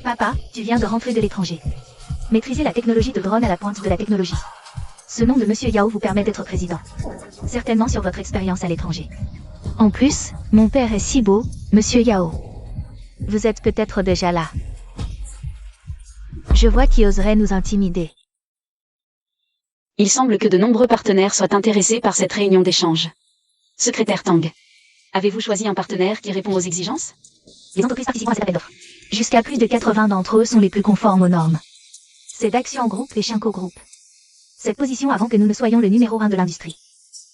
Papa, tu viens de rentrer de l'étranger. Maîtrisez la technologie de drone à la pointe de la technologie. Ce nom de Monsieur Yao vous permet d'être président. Certainement sur votre expérience à l'étranger. En plus, mon père est si beau, Monsieur Yao. Vous êtes peut-être déjà là. Je vois qui oserait nous intimider. Il semble que de nombreux partenaires soient intéressés par cette réunion d'échange. Secrétaire Tang. Avez-vous choisi un partenaire qui répond aux exigences? Les entreprises participant à cet appel d'offres. Jusqu'à plus de 80 d'entre eux sont les plus conformes aux normes. C'est Daxio en groupe et Shinko groupe. Cette position avant que nous ne soyons le numéro 1 de l'industrie.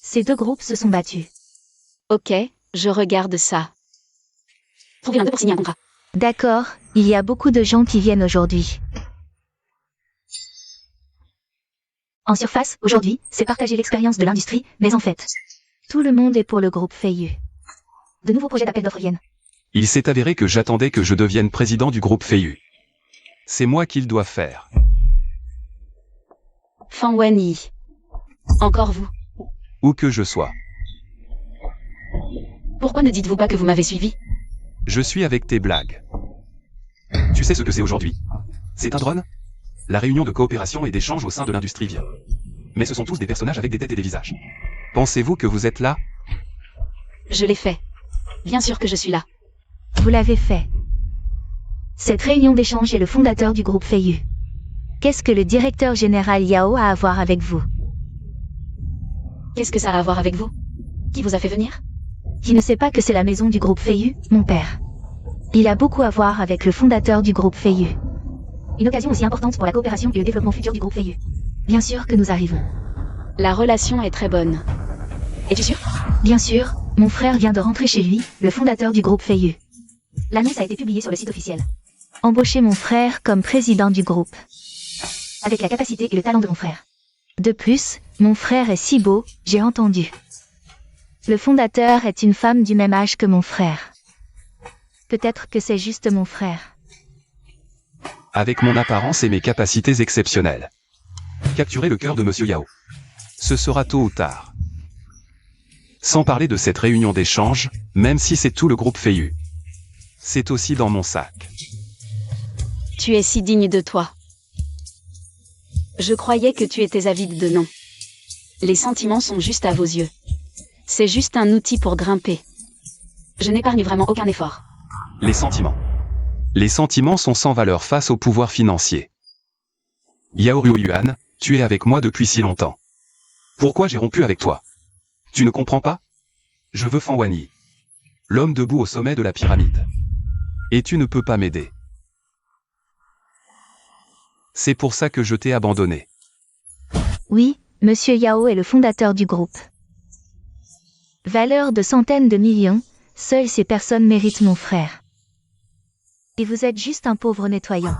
Ces deux groupes se sont battus. Ok, je regarde ça. Trouvez l'un d'eux pour signer un contrat. D'accord, il y a beaucoup de gens qui viennent aujourd'hui. En surface, aujourd'hui, c'est partager l'expérience de l'industrie, mais en fait, tout le monde est pour le groupe Feiyu. De nouveaux projets d'appel d'offres viennent. Il s'est avéré que j'attendais que je devienne président du groupe Feiyu. C'est moi qu'il doit faire. Fan Wenyi. Encore vous. Où que je sois. Pourquoi ne dites-vous pas que vous m'avez suivi? Je suis avec tes blagues. Tu sais ce que c'est aujourd'hui? C'est un drone? La réunion de coopération et d'échange au sein de l'industrie vient. Mais ce sont tous des personnages avec des têtes et des visages. Pensez-vous que vous êtes là? Je l'ai fait. Bien sûr que je suis là. Vous l'avez fait. Cette réunion d'échange est le fondateur du groupe Feiyu. Qu'est-ce que le directeur général Yao a à voir avec vous? Qu'est-ce que ça a à voir avec vous? Qui vous a fait venir? Qui ne sait pas que c'est la maison du groupe Feiyu, mon père? Il a beaucoup à voir avec le fondateur du groupe Feiyu. Une occasion aussi importante pour la coopération et le développement futur du groupe Feiyu. Bien sûr que nous arrivons. La relation est très bonne. Es-tu sûr? Bien sûr, mon frère vient de rentrer chez lui, le fondateur du groupe Feiyu. L'annonce a été publiée sur le site officiel. Embauchez mon frère comme président du groupe. Avec la capacité et le talent de mon frère. De plus, mon frère est si beau, j'ai entendu. Le fondateur est une femme du même âge que mon frère. Peut-être que c'est juste mon frère. Avec mon apparence et mes capacités exceptionnelles. Capturer le cœur de Monsieur Yao. Ce sera tôt ou tard. Sans parler de cette réunion d'échange, même si c'est tout le groupe Feiyu. C'est aussi dans mon sac. Tu es si digne de toi. Je croyais que tu étais avide de nom. Les sentiments sont juste à vos yeux. C'est juste un outil pour grimper. Je n'épargne vraiment aucun effort. Les sentiments. Les sentiments sont sans valeur face au pouvoir financier. Yao Yuan, tu es avec moi depuis si longtemps. Pourquoi j'ai rompu avec toi? Tu ne comprends pas? Je veux Fan Wenyi. L'homme debout au sommet de la pyramide. Et tu ne peux pas m'aider. C'est pour ça que je t'ai abandonné. Oui, Monsieur Yao est le fondateur du groupe. Valeur de centaines de millions, seules ces personnes méritent mon frère. Et vous êtes juste un pauvre nettoyant.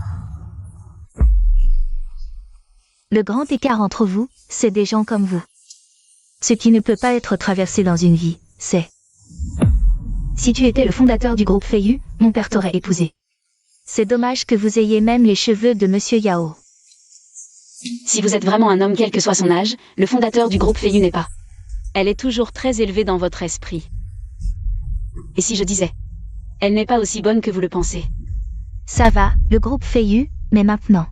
Le grand écart entre vous, c'est des gens comme vous. Ce qui ne peut pas être traversé dans une vie, c'est... Si tu étais le fondateur du groupe Feiyu, mon père t'aurait épousé. C'est dommage que vous ayez même les cheveux de Monsieur Yao. Si vous êtes vraiment un homme quel que soit son âge, le fondateur du groupe Feiyu n'est pas. Elle est toujours très élevée dans votre esprit. Et si je disais, elle n'est pas aussi bonne que vous le pensez. Ça va, le groupe Feiyu, mais maintenant.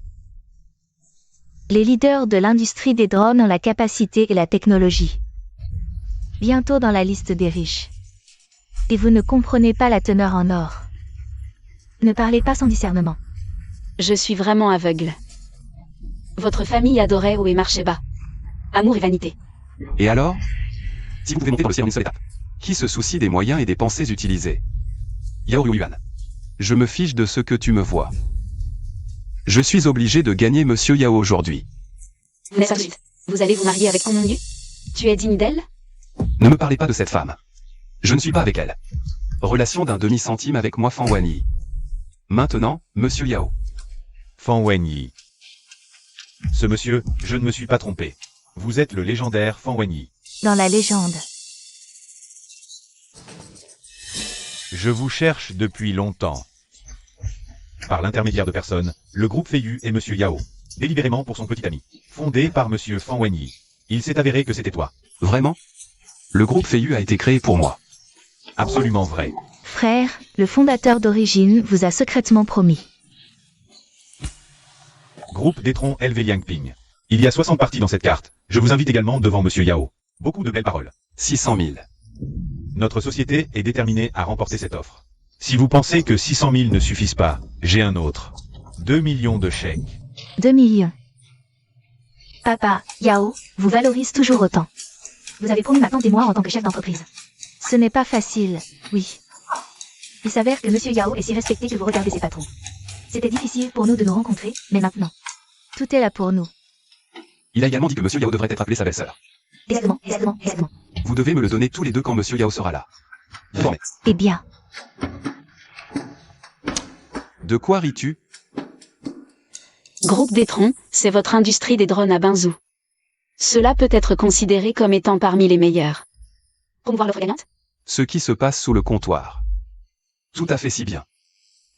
Les leaders de l'industrie des drones ont la capacité et la technologie. Bientôt dans la liste des riches. Et vous ne comprenez pas la teneur en or. Ne parlez pas sans discernement. Je suis vraiment aveugle. Votre famille adorait Oe Marcheba. Amour et vanité. Et alors? Si vous pouvez monter dans le ciel en une seule étape. Qui se soucie des moyens et des pensées utilisées? Yao Yuan. Je me fiche de ce que tu me vois. Je suis obligé de gagner Monsieur Yao aujourd'hui. Vous n'êtes pas suite. Vous allez vous marier avec ton nom nu? Tu es digne d'elle? Ne me parlez pas de cette femme. Je ne suis pas avec elle. Relation d'un demi-centime avec moi Fan Wenyi. Maintenant, Monsieur Yao. Fan Wenyi. Ce monsieur, je ne me suis pas trompé. Vous êtes le légendaire Fan Wenyi. Dans la légende. Je vous cherche depuis longtemps. Par l'intermédiaire de personnes, le groupe Feiyu et Monsieur Yao. Délibérément pour son petit ami. Fondé par Monsieur Fan Wenyi. Il s'est avéré que c'était toi. Vraiment? Le groupe Feiyu a été créé pour moi. Absolument vrai. Frère, le fondateur d'origine vous a secrètement promis. Groupe Détron LV Liangping. Il y a 60 parties dans cette carte. Je vous invite également devant Monsieur Yao. Beaucoup de belles paroles. 600 000. Notre société est déterminée à remporter cette offre. Si vous pensez que 600 000 ne suffisent pas, j'ai un autre. 2 millions de chèques. 2 millions. Papa, Yao, vous valorise toujours autant. Vous avez promu ma tante et moi en tant que chef d'entreprise. Ce n'est pas facile, oui. Il s'avère que Monsieur Yao est si respecté que vous regardez ses patrons. C'était difficile pour nous de nous rencontrer, mais maintenant, tout est là pour nous. Il a également dit que Monsieur Yao devrait être appelé sa belle-sœur. Exactement, exactement, exactement. Vous devez me le donner tous les deux quand Monsieur Yao sera là. Formé. Eh bien, De quoi ris-tu? Groupe des troncs, c'est votre industrie des drones à Binzou. Cela peut être considéré comme étant parmi les meilleurs. Promouvoir l'offre gagnante? Ce qui se passe sous le comptoir. Tout à fait si bien.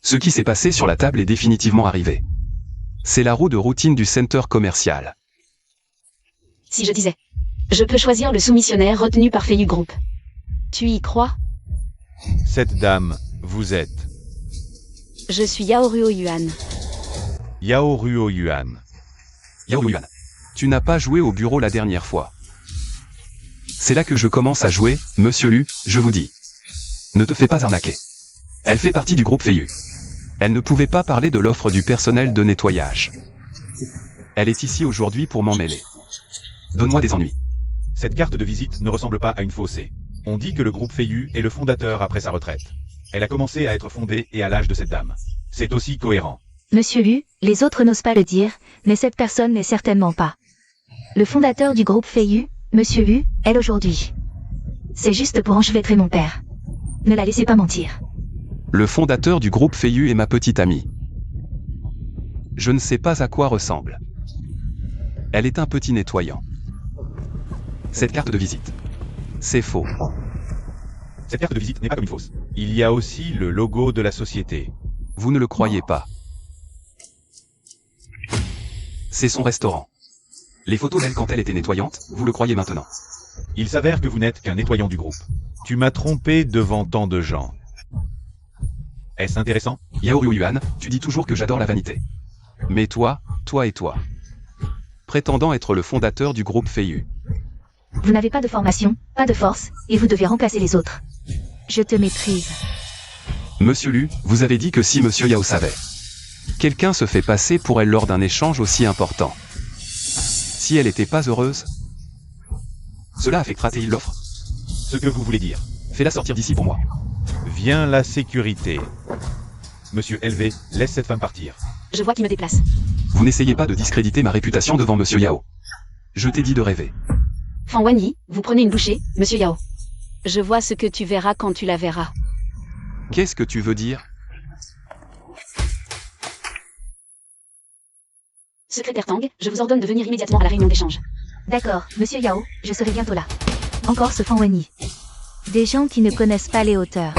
Ce qui s'est passé sur la table est définitivement arrivé. C'est la roue de routine du center commercial. Si je disais. Je peux choisir le soumissionnaire retenu par Feiyu Group. Tu y crois? Cette dame, vous êtes Je suis Yaoruo Yuan. Yao Ruo Yuan. Yao Yuan. Tu n'as pas joué au bureau la dernière fois. C'est là que je commence à jouer, Monsieur Lu, je vous dis. Ne te fais pas arnaquer. Elle fait partie du groupe Feiyu. Elle ne pouvait pas parler de l'offre du personnel de nettoyage. Elle est ici aujourd'hui pour m'en mêler. Donne-moi des ennuis. Cette carte de visite ne ressemble pas à une faussée. On dit que le groupe Feiyu est le fondateur après sa retraite. Elle a commencé à être fondée et à l'âge de cette dame. C'est aussi cohérent. Monsieur Lu, les autres n'osent pas le dire, mais cette personne n'est certainement pas. Le fondateur du groupe Feiyu, Monsieur Lu, est aujourd'hui. C'est juste pour enchevêtrer mon père. Ne la laissez pas mentir. Le fondateur du groupe Feiyu est ma petite amie. Je ne sais pas à quoi ressemble. Elle est un petit nettoyant. Cette carte de visite. C'est faux. Cette carte de visite n'est pas comme une fausse. Il y a aussi le logo de la société. Vous ne le croyez pas. C'est son restaurant. Les photos d'elle quand elle était nettoyante, vous le croyez maintenant. Il s'avère que vous n'êtes qu'un nettoyant du groupe. Tu m'as trompé devant tant de gens. Est-ce intéressant? Yaoruo Yuan, tu dis toujours que j'adore la vanité. Mais toi et toi. Prétendant être le fondateur du groupe Feiyu. Vous n'avez pas de formation, pas de force, et vous devez remplacer les autres. Je te maîtrise. Monsieur Lu, vous avez dit que si Monsieur Yao savait. Quelqu'un se fait passer pour elle lors d'un échange aussi important. Si elle n'était pas heureuse, cela affectera-t-il l'offre? Ce que vous voulez dire. Fais-la sortir d'ici pour moi. Vient la sécurité. Monsieur LV, laisse cette femme partir. Je vois qui me déplace. Vous n'essayez pas de discréditer ma réputation devant Monsieur Yao. Je t'ai dit de rêver. Fan Wanyi, vous prenez une bouchée, Monsieur Yao. Je vois ce que tu verras quand tu la verras. Qu'est-ce que tu veux dire? Secrétaire Tang, je vous ordonne de venir immédiatement à la réunion d'échange. D'accord, Monsieur Yao, je serai bientôt là. Encore ce Fan Wenyi. Des gens qui ne connaissent pas les hauteurs.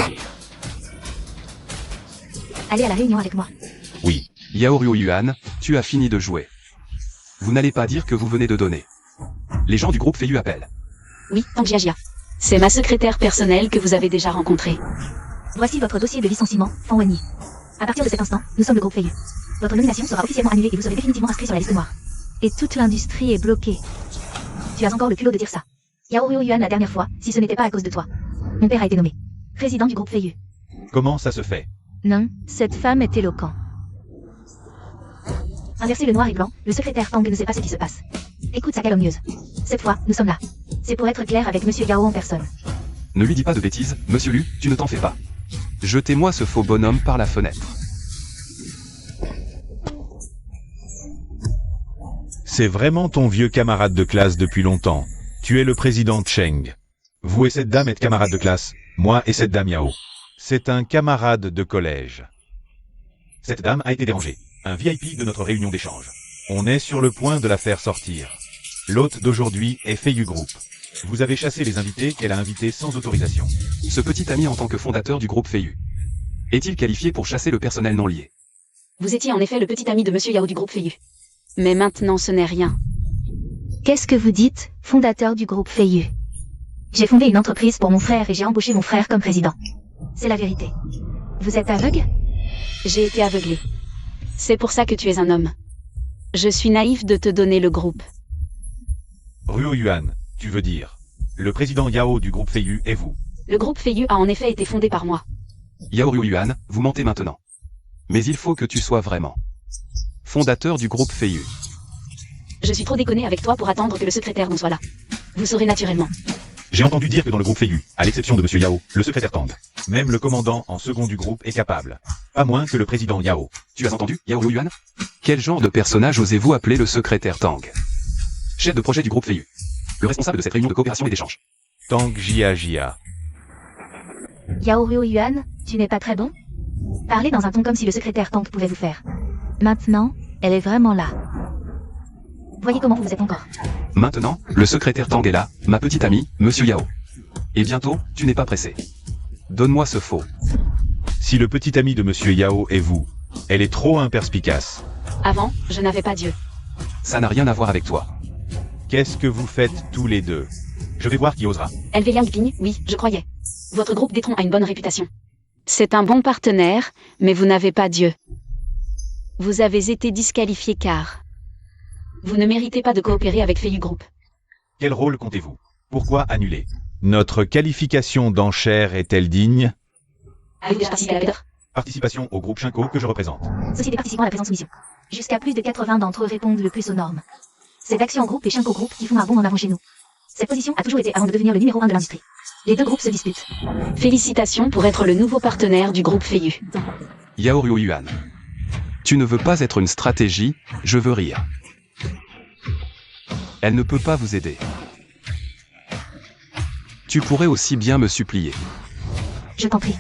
Allez à la réunion avec moi. Oui. Yaoruo Yuan, tu as fini de jouer. Vous n'allez pas dire que vous venez de donner. Les gens du groupe Feiyu appellent. Oui, Tang Jiajia. C'est ma secrétaire personnelle que vous avez déjà rencontrée. Voici votre dossier de licenciement, Fan Wenyi. À partir de cet instant, nous sommes le groupe Feiyu. Votre nomination sera officiellement annulée et vous serez définitivement inscrit sur la liste noire. Et toute l'industrie est bloquée. Tu as encore le culot de dire ça. Yaoruo Yuan la dernière fois, si ce n'était pas à cause de toi. Mon père a été nommé président du groupe Feiyu. Comment ça se fait? Non, cette femme est éloquente. Inverser le noir et blanc, le secrétaire Tang ne sait pas ce qui se passe. Écoute sa calomnieuse. Cette fois, nous sommes là. C'est pour être clair avec Monsieur Yao en personne. Ne lui dis pas de bêtises, Monsieur Lu, tu ne t'en fais pas. Jetez-moi ce faux bonhomme par la fenêtre. C'est vraiment ton vieux camarade de classe depuis longtemps. Tu es le président Cheng. Vous et cette dame êtes camarades de classe, moi et cette dame Yao. C'est un camarade de collège. Cette dame a été dérangée. Un VIP de notre réunion d'échange. On est sur le point de la faire sortir. L'hôte d'aujourd'hui est Feiyu Group. Vous avez chassé les invités qu'elle a invités sans autorisation. Ce petit ami en tant que fondateur du groupe Feiyu. Est-il qualifié pour chasser le personnel non lié? Vous étiez en effet le petit ami de Monsieur Yao du groupe Feiyu. Mais maintenant ce n'est rien. Qu'est-ce que vous dites, fondateur du groupe Feiyu? J'ai fondé une entreprise pour mon frère et j'ai embauché mon frère comme président. C'est la vérité. Vous êtes aveugle? J'ai été aveuglé. C'est pour ça que tu es un homme. Je suis naïf de te donner le groupe. Ruo Yuan, tu veux dire. Le président Yao du groupe Feiyu est vous. Le groupe Feiyu a en effet été fondé par moi. Yaoruo Yuan, vous mentez maintenant. Mais il faut que tu sois vraiment fondateur du groupe Feiyu. Je suis trop déconné avec toi pour attendre que le secrétaire nous soit là. Vous saurez naturellement. J'ai entendu dire que dans le groupe Feiyu, à l'exception de Monsieur Yao, le secrétaire Tang, même le commandant en second du groupe est capable. Pas moins que le président Yao. Tu as entendu, Yao Yuan? Quel genre de personnage osez-vous appeler le secrétaire Tang? Chef de projet du groupe Feiyu. Le responsable de cette réunion de coopération et d'échange. Tang Jia. Yao Ryo Yuan, tu n'es pas très bon? Parlez dans un ton comme si le secrétaire Tang pouvait vous faire. Maintenant, elle est vraiment là. Voyez comment vous êtes encore. Maintenant, le secrétaire Tang est là, ma petite amie, Monsieur Yao. Et bientôt, tu n'es pas pressé. Donne-moi ce faux. Si le petit ami de Monsieur Yao est vous, elle est trop imperspicace. Avant, je n'avais pas Dieu. Ça n'a rien à voir avec toi. Qu'est-ce que vous faites tous les deux? Je vais voir qui osera. LV Liang Ping, oui, je croyais. Votre groupe Détron a une bonne réputation. C'est un bon partenaire, mais vous n'avez pas Dieu. Vous avez été disqualifié car... Vous ne méritez pas de coopérer avec Feiyu Group. Quel rôle comptez-vous? Pourquoi annuler? Notre qualification d'enchère est-elle digne? Avez-vous déjà participé à l'appel d'offres? Participation au groupe Shinko que je représente. Société participant à la présente soumission. Jusqu'à plus de 80 d'entre eux répondent le plus aux normes. C'est Action Group et Shinko Group qui font un bond en avant chez nous. Cette position a toujours été avant de devenir le numéro 1 de l'industrie. Les deux groupes se disputent. Félicitations pour être le nouveau partenaire du groupe Feiyu. Yao Ryo Yuan. Tu ne veux pas être une stratégie, je veux rire. Elle ne peut pas vous aider. Tu pourrais aussi bien me supplier. Je t'en prie.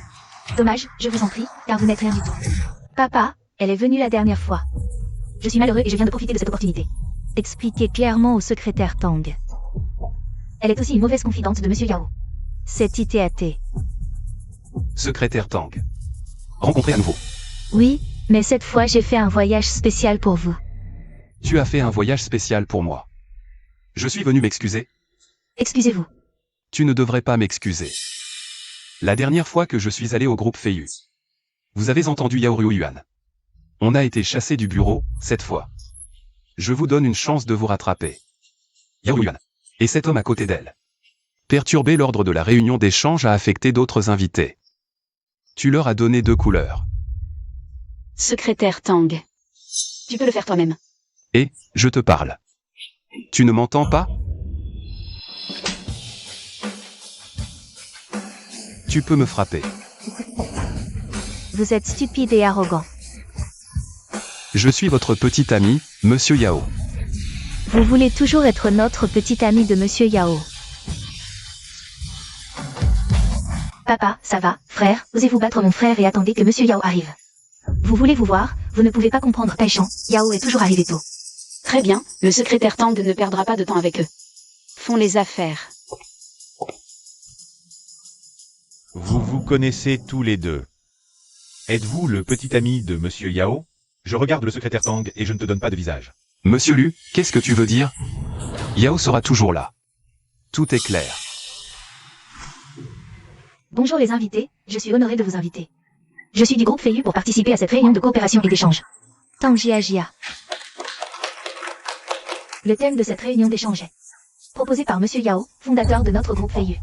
Dommage, je vous en prie, car vous n'êtes rien du tout. Papa, elle est venue la dernière fois. Je suis malheureux et je viens de profiter de cette opportunité. Expliquez clairement au secrétaire Tang. Elle est aussi une mauvaise confidente de Monsieur Yao. C'est ITAT. Secrétaire Tang. Rencontré à nouveau. Oui, mais cette fois j'ai fait un voyage spécial pour vous. Tu as fait un voyage spécial pour moi. Je suis venu m'excuser. Excusez-vous. Tu ne devrais pas m'excuser. La dernière fois que je suis allé au groupe Feiyu. Vous avez entendu Yao Ryo Yuan. On a été chassé du bureau, cette fois. Je vous donne une chance de vous rattraper. Yao Ryo Yuan. Et cet homme à côté d'elle. Perturber l'ordre de la réunion d'échange a affecté d'autres invités. Tu leur as donné 2 couleurs. Secrétaire Tang. Tu peux le faire toi-même. Et, je te parle. Tu ne m'entends pas? Tu peux me frapper. Vous êtes stupide et arrogant. Je suis votre petit ami, Monsieur Yao. Vous voulez toujours être notre petit ami de Monsieur Yao. Papa, ça va, frère, osez-vous battre mon frère et attendez que Monsieur Yao arrive. Vous voulez vous voir, vous ne pouvez pas comprendre Taishan, Yao est toujours arrivé tôt. Très bien, le secrétaire Tang ne perdra pas de temps avec eux. Font les affaires. Vous vous connaissez tous les deux. Êtes-vous le petit ami de Monsieur Yao? Je regarde le secrétaire Tang et je ne te donne pas de visage. Monsieur Lu, qu'est-ce que tu veux dire? Yao sera toujours là. Tout est clair. Bonjour les invités, je suis honoré de vous inviter. Je suis du groupe Feiyu pour participer à cette réunion de coopération et d'échange. Tang Jia. Le thème de cette réunion d'échange est proposé par Monsieur Yao, fondateur de notre groupe Feiyu.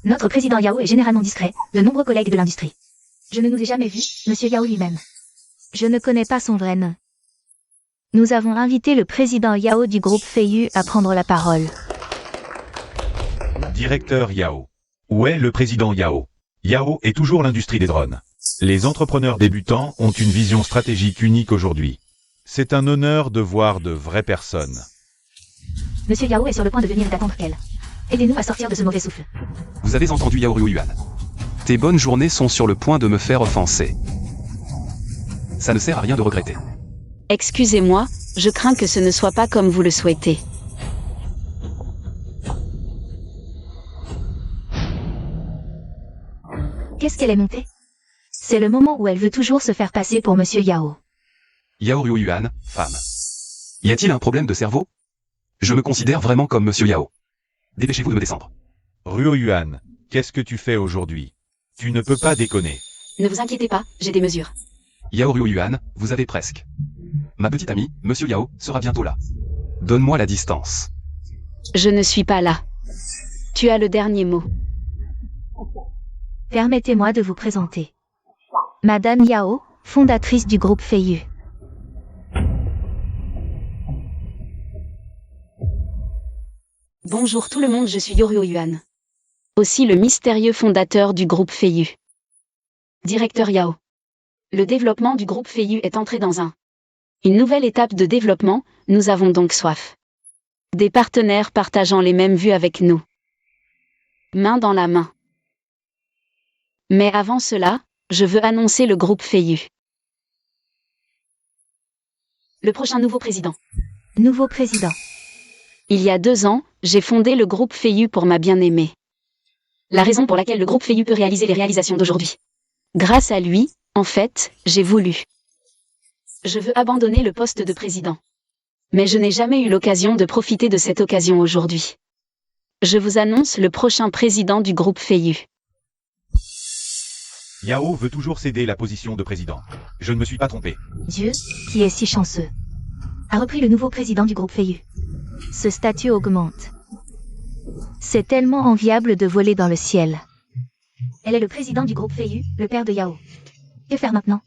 Notre président Yao est généralement discret, de nombreux collègues de l'industrie. Je ne nous ai jamais vus, Monsieur Yao lui-même. Je ne connais pas son vrai nom. Nous avons invité le président Yao du groupe Feiyu à prendre la parole. Directeur Yao. Où est le président Yao? Yao est toujours l'industrie des drones. Les entrepreneurs débutants ont une vision stratégique unique aujourd'hui. C'est un honneur de voir de vraies personnes. Monsieur Yao est sur le point de venir et d'attendre qu'elle. Aidez-nous à sortir de ce mauvais souffle. Vous avez entendu Yao Ryo Yuan. Tes bonnes journées sont sur le point de me faire offenser. Ça ne sert à rien de regretter. Excusez-moi, je crains que ce ne soit pas comme vous le souhaitez. Qu'est-ce qu'elle est montée? C'est le moment où elle veut toujours se faire passer pour Monsieur Yao. Yao Ryo Yuan, femme. Y a-t-il un problème de cerveau? Je me considère vraiment comme Monsieur Yao. Dépêchez-vous de me descendre. Ryo Yuan, qu'est-ce que tu fais aujourd'hui? Tu ne peux pas déconner. Ne vous inquiétez pas, j'ai des mesures. Yao Ryo Yuan, vous avez presque. Ma petite amie, Monsieur Yao, sera bientôt là. Donne-moi la distance. Je ne suis pas là. Tu as le dernier mot. Permettez-moi de vous présenter. Madame Yao, fondatrice du groupe Feiyu. Bonjour tout le monde, je suis Yao Ryo Yuan. Aussi le mystérieux fondateur du groupe Feiyu. Directeur Yao. Le développement du groupe Feiyu est entré dans une nouvelle étape de développement, nous avons donc soif. Des partenaires partageant les mêmes vues avec nous. Main dans la main. Mais avant cela, je veux annoncer le groupe Feiyu. Le prochain nouveau président. Nouveau président. Il y a 2 ans, j'ai fondé le groupe Feiyu pour ma bien-aimée. La raison pour laquelle le groupe Feiyu peut réaliser les réalisations d'aujourd'hui. Grâce à lui, en fait, j'ai voulu. Je veux abandonner le poste de président. Mais je n'ai jamais eu l'occasion de profiter de cette occasion aujourd'hui. Je vous annonce le prochain président du groupe Feiyu. Yao veut toujours céder la position de président. Je ne me suis pas trompé. Dieu, qui est si chanceux, a repris le nouveau président du groupe Feiyu. Ce statut augmente. C'est tellement enviable de voler dans le ciel. Elle est le président du groupe Feiyu, le père de Yao. Que faire maintenant?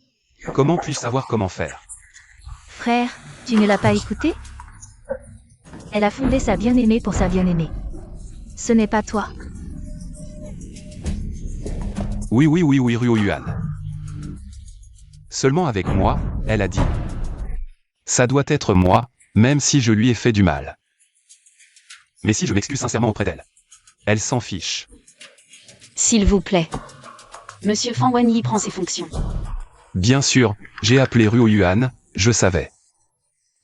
Comment puis-je savoir comment faire? Frère, tu ne l'as pas écouté? Elle a fondé sa bien-aimée pour sa bien-aimée. Ce n'est pas toi. Oui, Ruo-Yuan. Seulement avec moi, elle a dit. Ça doit être moi, même si je lui ai fait du mal. Mais si je m'excuse sincèrement auprès d'elle, elle s'en fiche. S'il vous plaît. Monsieur Fan Wanyi prend ses fonctions. Bien sûr, j'ai appelé Ruo-Yuan, je savais.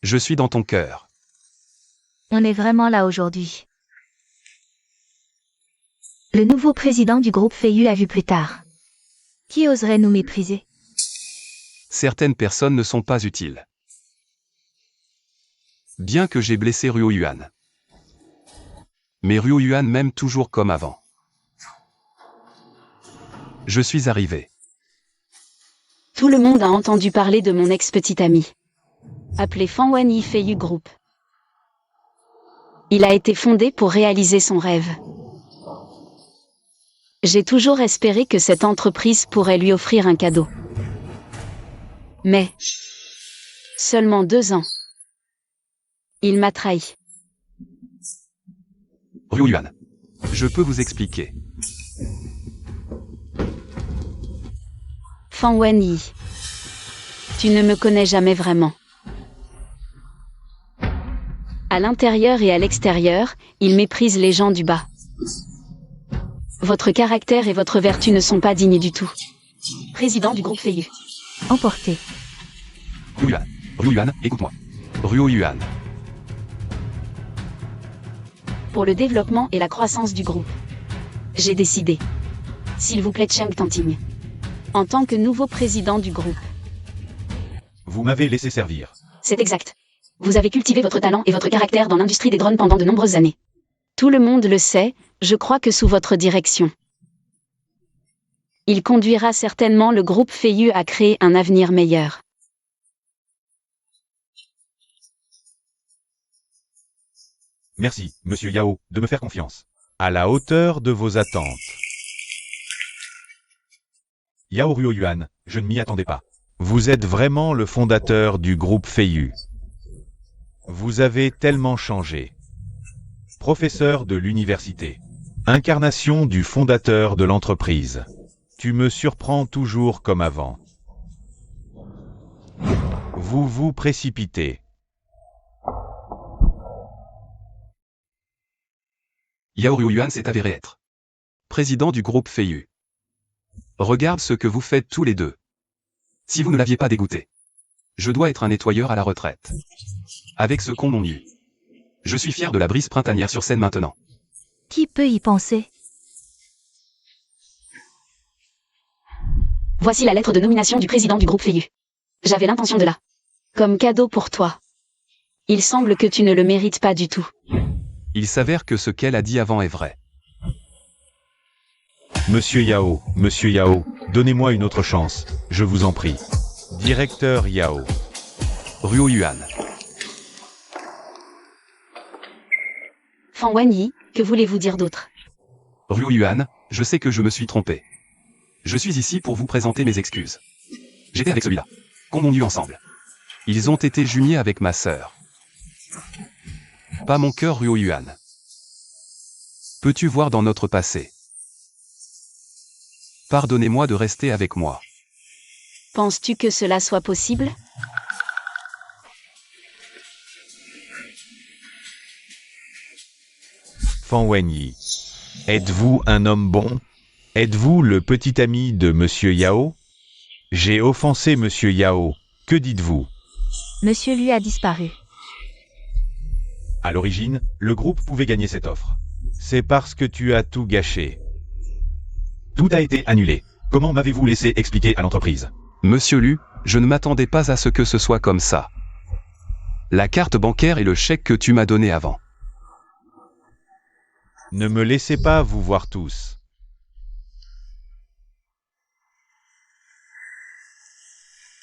Je suis dans ton cœur. On est vraiment là aujourd'hui. Le nouveau président du groupe Feiyu a vu plus tard. Qui oserait nous mépriser? Certaines personnes ne sont pas utiles. Bien que j'ai blessé Ruo-Yuan. Mais Ruo-Yuan m'aime toujours comme avant. Je suis arrivé. Tout le monde a entendu parler de mon ex-petit ami. Appelé Fan Wanyi Feiyu Group. Il a été fondé pour réaliser son rêve. J'ai toujours espéré que cette entreprise pourrait lui offrir un cadeau. Mais, seulement 2 ans. Il m'a trahi. Ruo-Yuan. Je peux vous expliquer. Fan Wanyi. Tu ne me connais jamais vraiment. À l'intérieur et à l'extérieur, il méprise les gens du bas. Votre caractère et votre vertu ne sont pas dignes du tout. Président du groupe Feiyu. Emporté. Ruo-Yuan, écoute-moi. Ruo-Yuan. Pour le développement et la croissance du groupe. J'ai décidé. S'il vous plaît, Cheng Tanting. En tant que nouveau président du groupe. Vous m'avez laissé servir. C'est exact. Vous avez cultivé votre talent et votre caractère dans l'industrie des drones pendant de nombreuses années. Tout le monde le sait, je crois que sous votre direction. Il conduira certainement le groupe Feiyu à créer un avenir meilleur. Merci, monsieur Yao, de me faire confiance. À la hauteur de vos attentes. Yao Ruo-Yuan, je ne m'y attendais pas. Vous êtes vraiment le fondateur du groupe Feiyu. Vous avez tellement changé. Professeur de l'université. Incarnation du fondateur de l'entreprise. Tu me surprends toujours comme avant. Vous vous précipitez. Yao Ruo-Yuan s'est avéré être président du groupe Feiyu. Regarde ce que vous faites tous les deux. Si vous ne l'aviez pas dégoûté. Je dois être un nettoyeur à la retraite. Avec ce con non nu. Je suis fier de la brise printanière sur scène maintenant. Qui peut y penser? Voici la lettre de nomination du président du groupe Feiyu. J'avais l'intention de la. Comme cadeau pour toi. Il semble que tu ne le mérites pas du tout. Il s'avère que ce qu'elle a dit avant est vrai. Monsieur Yao, donnez-moi une autre chance, je vous en prie. Directeur Yao. Ruo-Yuan. Fan Wanyi, que voulez-vous dire d'autre? Ruo-Yuan, je sais que je me suis trompé. Je suis ici pour vous présenter mes excuses. J'étais avec celui-là. Qu'on eu ensemble. Ils ont été jumelés avec ma sœur. Pas mon cœur Ruo-Yuan. Peux-tu voir dans notre passé? Pardonnez-moi de rester avec moi. Penses-tu que cela soit possible? Fan Wenyi. Êtes-vous un homme bon? Êtes-vous le petit ami de Monsieur Yao? J'ai offensé Monsieur Yao. Que dites-vous? Monsieur lui a disparu. À l'origine, le groupe pouvait gagner cette offre. C'est parce que tu as tout gâché. Tout a été annulé. Comment m'avez-vous laissé expliquer à l'entreprise? Monsieur Lu, je ne m'attendais pas à ce que ce soit comme ça. La carte bancaire et le chèque que tu m'as donné avant. Ne me laissez pas vous voir tous.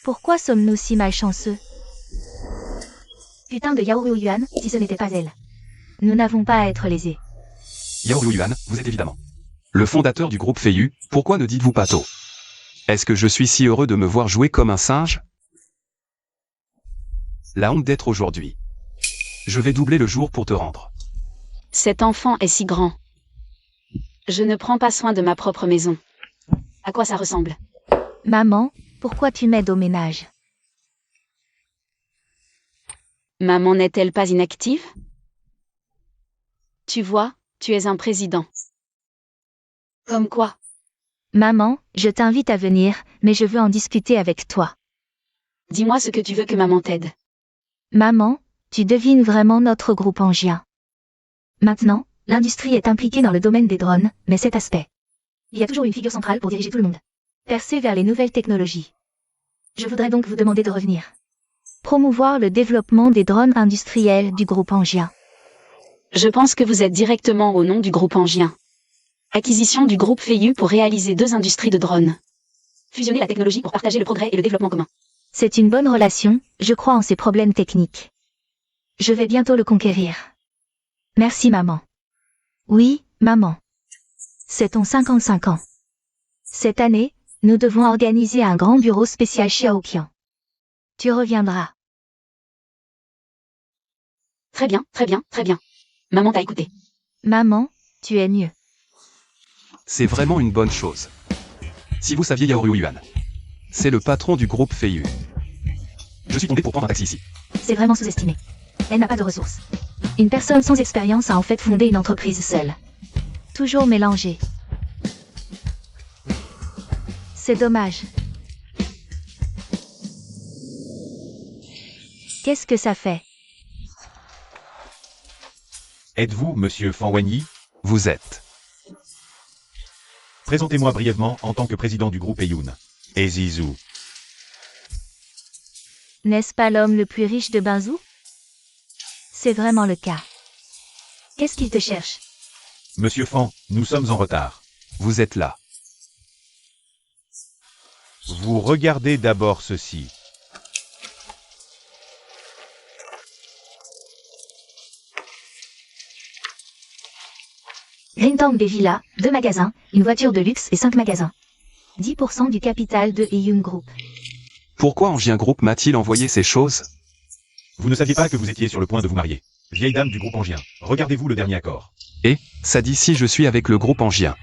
Pourquoi sommes-nous si malchanceux? Putain de Yao Yuan, si ce n'était pas elle. Nous n'avons pas à être lésés. Yao Yuan, vous êtes évidemment le fondateur du groupe Feiyu, pourquoi ne dites-vous pas tôt? Est-ce que je suis si heureux de me voir jouer comme un singe? La honte d'être aujourd'hui. Je vais doubler le jour pour te rendre. Cet enfant est si grand. Je ne prends pas soin de ma propre maison. À quoi ça ressemble? Maman, pourquoi tu m'aides au ménage? Maman n'est-elle pas inactive? Tu vois, tu es un président. Comme quoi? Maman, je t'invite à venir, mais je veux en discuter avec toi. Dis-moi ce que tu veux que maman t'aide. Maman, tu devines vraiment notre groupe angien. Maintenant, l'industrie est impliquée dans le domaine des drones, mais cet aspect. Il y a toujours une figure centrale pour diriger tout le monde. Percé vers les nouvelles technologies. Je voudrais donc vous demander de revenir. Promouvoir le développement des drones industriels du groupe angien. Je pense que vous êtes directement au nom du groupe angien. Acquisition du groupe Feiyu pour réaliser 2 industries de drones. Fusionner la technologie pour partager le progrès et le développement commun. C'est une bonne relation, je crois en ses problèmes techniques. Je vais bientôt le conquérir. Merci maman. Oui, maman. C'est ton 55 ans. Cette année, nous devons organiser un grand bureau spécial Xiaoqian. Tu reviendras. Très bien, très bien, très bien. Maman t'a écouté. Maman, tu es mieux. C'est vraiment une bonne chose. Si vous saviez Yao Yuan. C'est le patron du groupe Feiyu. Je suis tombé pour prendre un taxi ici. C'est vraiment sous-estimé. Elle n'a pas de ressources. Une personne sans expérience a en fait fondé une entreprise seule. Toujours mélangée. C'est dommage. Qu'est-ce que ça fait? Êtes-vous Monsieur Fan Wenyi? Vous êtes. Présentez-moi brièvement en tant que président du groupe Eyun. Et Zizou. N'est-ce pas l'homme le plus riche de Binzhou? C'est vraiment le cas. Qu'est-ce qu'il te cherche? Monsieur Fan, nous sommes en retard. Vous êtes là. Vous regardez d'abord ceci. Green des villas, 2 magasins, une voiture de luxe et 5 magasins. 10% du capital de Eyun Group. Pourquoi Angien Group m'a-t-il envoyé ces choses? Vous ne saviez pas que vous étiez sur le point de vous marier. Vieille dame du groupe Angien, regardez-vous le dernier accord. Et, ça dit si je suis avec le groupe Angien.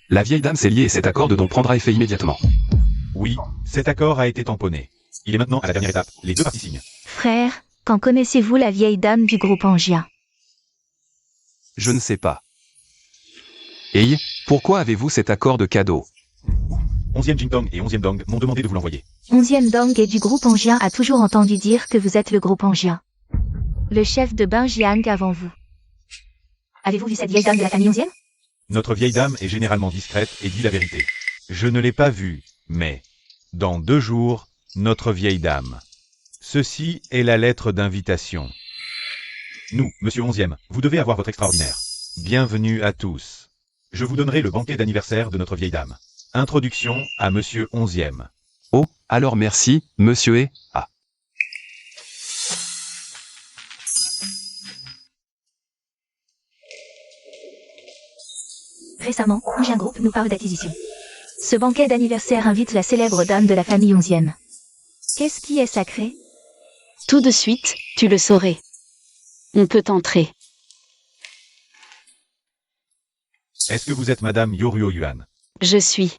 La vieille dame s'est liée et cet accord de don prendra effet immédiatement. Oui, cet accord a été tamponné. Il est maintenant à la dernière étape, les 2 parties signent. Frère, quand connaissez-vous la vieille dame du groupe angien? Je ne sais pas. Et, pourquoi avez-vous cet accord de cadeau? 11e Jingtong et 11e Dong m'ont demandé de vous l'envoyer. 11e Dong et du groupe angien a toujours entendu dire que vous êtes le groupe angien. Le chef de Binjiang avant vous. Avez-vous vu cette vieille dame de la famille 11e? Notre vieille dame est généralement discrète et dit la vérité. Je ne l'ai pas vue, mais... Dans 2 jours, notre vieille dame. Ceci est la lettre d'invitation. Nous, monsieur 11e, vous devez avoir votre extraordinaire. Bienvenue à tous. Je vous donnerai le banquet d'anniversaire de notre vieille dame. Introduction à monsieur 11e. Oh, alors merci, monsieur et... Ah. Récemment, Angien Group nous parle d'acquisition. Ce banquet d'anniversaire invite la célèbre dame de la famille 11e. Qu'est-ce qui est sacré? Tout de suite, tu le saurais. On peut entrer. Est-ce que vous êtes madame Yoruo Yuan? Je suis.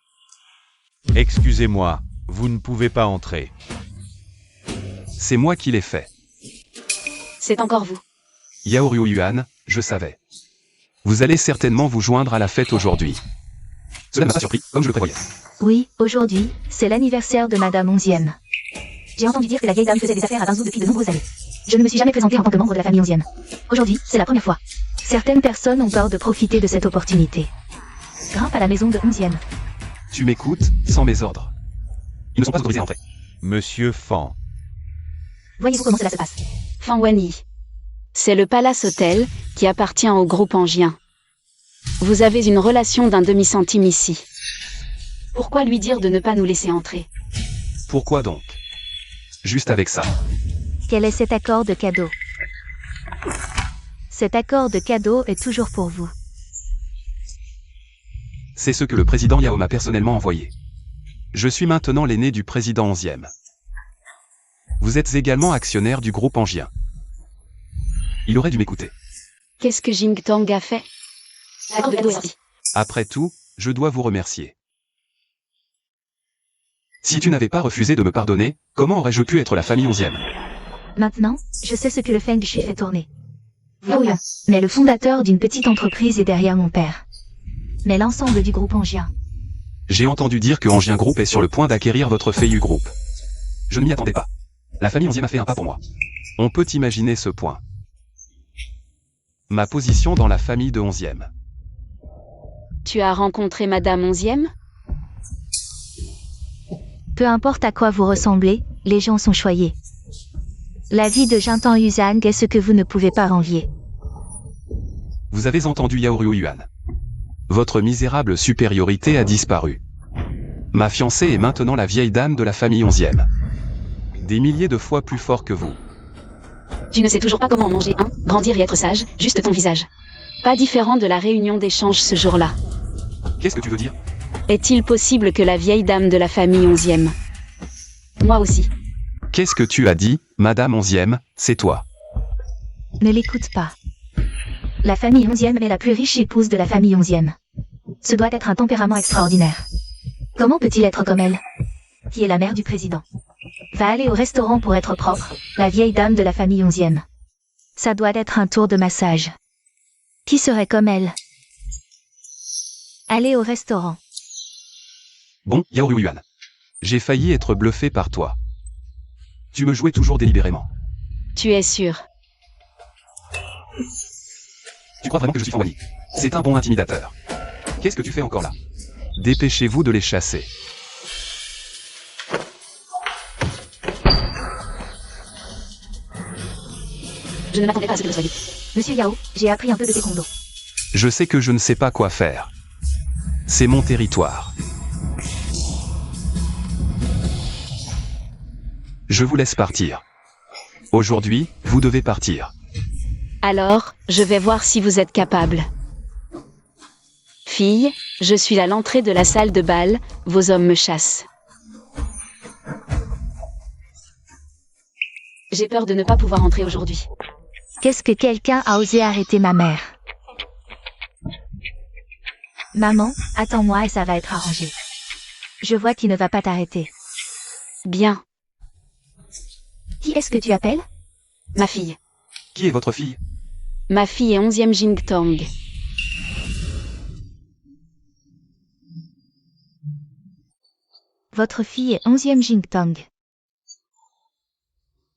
Excusez-moi, vous ne pouvez pas entrer. C'est moi qui l'ai fait. C'est encore vous. Yaoryu Yuan, je savais. Vous allez certainement vous joindre à la fête aujourd'hui. Cela ne m'a pas surpris, comme je le prévoyais. Oui, aujourd'hui, c'est l'anniversaire de Madame 11e. J'ai entendu dire que la vieille dame faisait des affaires à Binzhou depuis de nombreuses années. Je ne me suis jamais présentée en tant que membre de la famille 11e. Aujourd'hui, c'est la première fois. Certaines personnes ont peur de profiter de cette opportunité. Grimpe à la maison de 11e. Tu m'écoutes, sans mes ordres. Ils ne sont pas autorisés à entrer. Monsieur Fan. Voyez-vous comment cela se passe? Fan Wanyi. C'est le Palace Hotel, qui appartient au groupe Angien. Vous avez une relation d'un demi-centime ici. Pourquoi lui dire de ne pas nous laisser entrer? Pourquoi donc? Juste avec ça. Quel est cet accord de cadeau? Cet accord de cadeau est toujours pour vous. C'est ce que le président Yao m'a personnellement envoyé. Je suis maintenant l'aîné du président 11e. Vous êtes également actionnaire du groupe Angien. Il aurait dû m'écouter. Qu'est-ce que Jingtang a fait? L'accord de cadeau est sorti. Après tout, je dois vous remercier. Si tu n'avais pas refusé de me pardonner, comment aurais-je pu être la famille 11e? Maintenant, je sais ce que le Feng Shui fait tourner. Oh là, mais le fondateur d'une petite entreprise est derrière mon père. Mais l'ensemble du groupe Angien. J'ai entendu dire que Angien Group est sur le point d'acquérir votre Feiyu Group. Je ne m'y attendais pas. La famille 11e a fait un pas pour moi. On peut imaginer ce point. Ma position dans la famille de 11e. Tu as rencontré Madame 11e? Peu importe à quoi vous ressemblez, les gens sont choyés. La vie de Jingtang Yuzhang est ce que vous ne pouvez pas envier. Vous avez entendu Yaoryu Yuan. Votre misérable supériorité a disparu. Ma fiancée est maintenant la vieille dame de la famille 11e. Des milliers de fois plus fort que vous. Tu ne sais toujours pas comment en manger un, grandir et être sage, juste ton visage. Pas différent de la réunion d'échange ce jour-là. Qu'est-ce que tu veux dire? Est-il possible que la vieille dame de la famille 11e? Moi aussi. Qu'est-ce que tu as dit, Madame 11e, c'est toi. Ne l'écoute pas. La famille 11e est la plus riche épouse de la famille 11e. Ce doit être un tempérament extraordinaire. Comment peut-il être comme elle, qui est la mère du président? Va aller au restaurant pour être propre, la vieille dame de la famille 11e. Ça doit être un tour de massage. Qui serait comme elle? Allez au restaurant. Bon, Yaoryu Yuan. J'ai failli être bluffé par toi. Tu me jouais toujours délibérément. Tu es sûr? Tu crois vraiment que je suis Fan Wanyi? C'est un bon intimidateur. Qu'est-ce que tu fais encore là? Dépêchez-vous de les chasser. Je ne m'attendais pas à ce que vous soyez. Monsieur Yao, j'ai appris un peu de taekwondo. Je sais que je ne sais pas quoi faire. C'est mon territoire. Je vous laisse partir. Aujourd'hui, vous devez partir. Alors, je vais voir si vous êtes capable. Fille, je suis à l'entrée de la salle de bal, vos hommes me chassent. J'ai peur de ne pas pouvoir entrer aujourd'hui. Qu'est-ce que quelqu'un a osé arrêter ma mère? Maman, attends-moi et ça va être arrangé. Je vois qu'il ne va pas t'arrêter. Bien, Qui est-ce que tu appelles? ma fille. Qui est votre fille? Ma fille est 11e Jingtang. Votre fille est 11e Jingtang.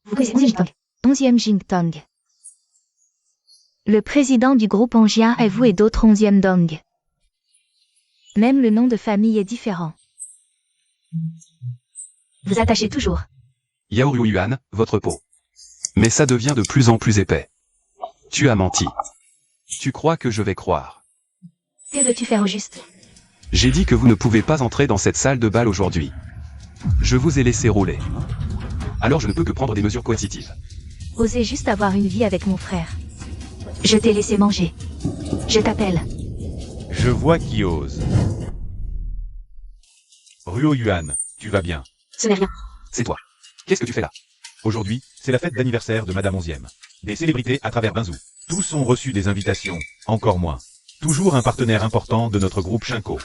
Vous connaissez 11e Jingtang? 11e Jingtang. Le président du groupe Angien est vous et d'autres 11e Dong. Même le nom de famille est différent. Vous attachez toujours. Yaoryu Yuan, votre peau. Mais ça devient de plus en plus épais. Tu as menti. Tu crois que je vais croire? Que veux-tu faire au juste? J'ai dit que vous ne pouvez pas entrer dans cette salle de bal aujourd'hui. Je vous ai laissé rouler. Alors je ne peux que prendre des mesures coercitives. Osez juste avoir une vie avec mon frère. Je t'ai laissé manger. Je t'appelle. Je vois qui ose. Ruo Yuan, tu vas bien. Ce n'est rien. C'est toi. Qu'est-ce que tu fais là? Aujourd'hui, c'est la fête d'anniversaire de Madame 11e. Des célébrités à travers Binzhou. Tous ont reçu des invitations, encore moins. Toujours un partenaire important de notre groupe Shinko.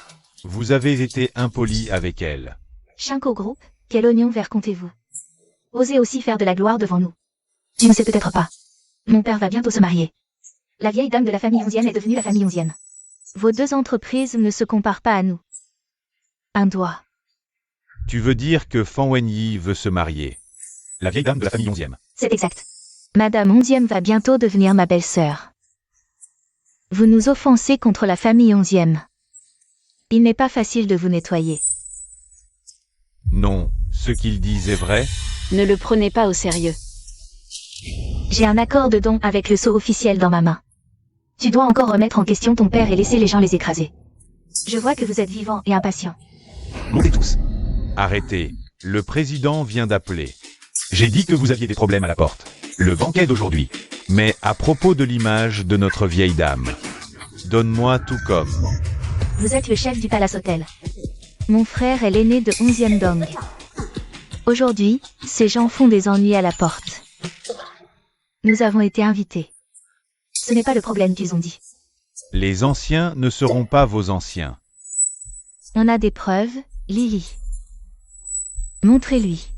Vous avez été impoli avec elle. Chinko Group, quel oignon vert comptez-vous? Osez aussi faire de la gloire devant nous. Tu ne sais peut-être pas. Mon père va bientôt se marier. La vieille dame de la famille 11e est devenue la famille 11e. Vos deux entreprises ne se comparent pas à nous. Un doigt. Tu veux dire que Fan Wenyi veut se marier. La vieille dame de la famille 11e. C'est exact. Madame 11e va bientôt devenir ma belle-sœur. Vous nous offensez contre la famille 11e. Il n'est pas facile de vous nettoyer. Non, ce qu'il dit est vrai. Ne le prenez pas au sérieux. J'ai un accord de don avec le sceau officiel dans ma main. Tu dois encore remettre en question ton père et laisser les gens les écraser. Je vois que vous êtes vivant et impatient. Montez tous. Arrêtez. Le président vient d'appeler. J'ai dit que vous aviez des problèmes à la porte. Le banquet d'aujourd'hui. Mais à propos de l'image de notre vieille dame. Donne-moi tout comme. Vous êtes le chef du Palace Hotel. Mon frère est l'aîné de 11e Dong. Aujourd'hui, ces gens font des ennuis à la porte. Nous avons été invités. Ce n'est pas le problème qu'ils ont dit. Les anciens ne seront pas vos anciens. On a des preuves, Lily. Montrez-lui.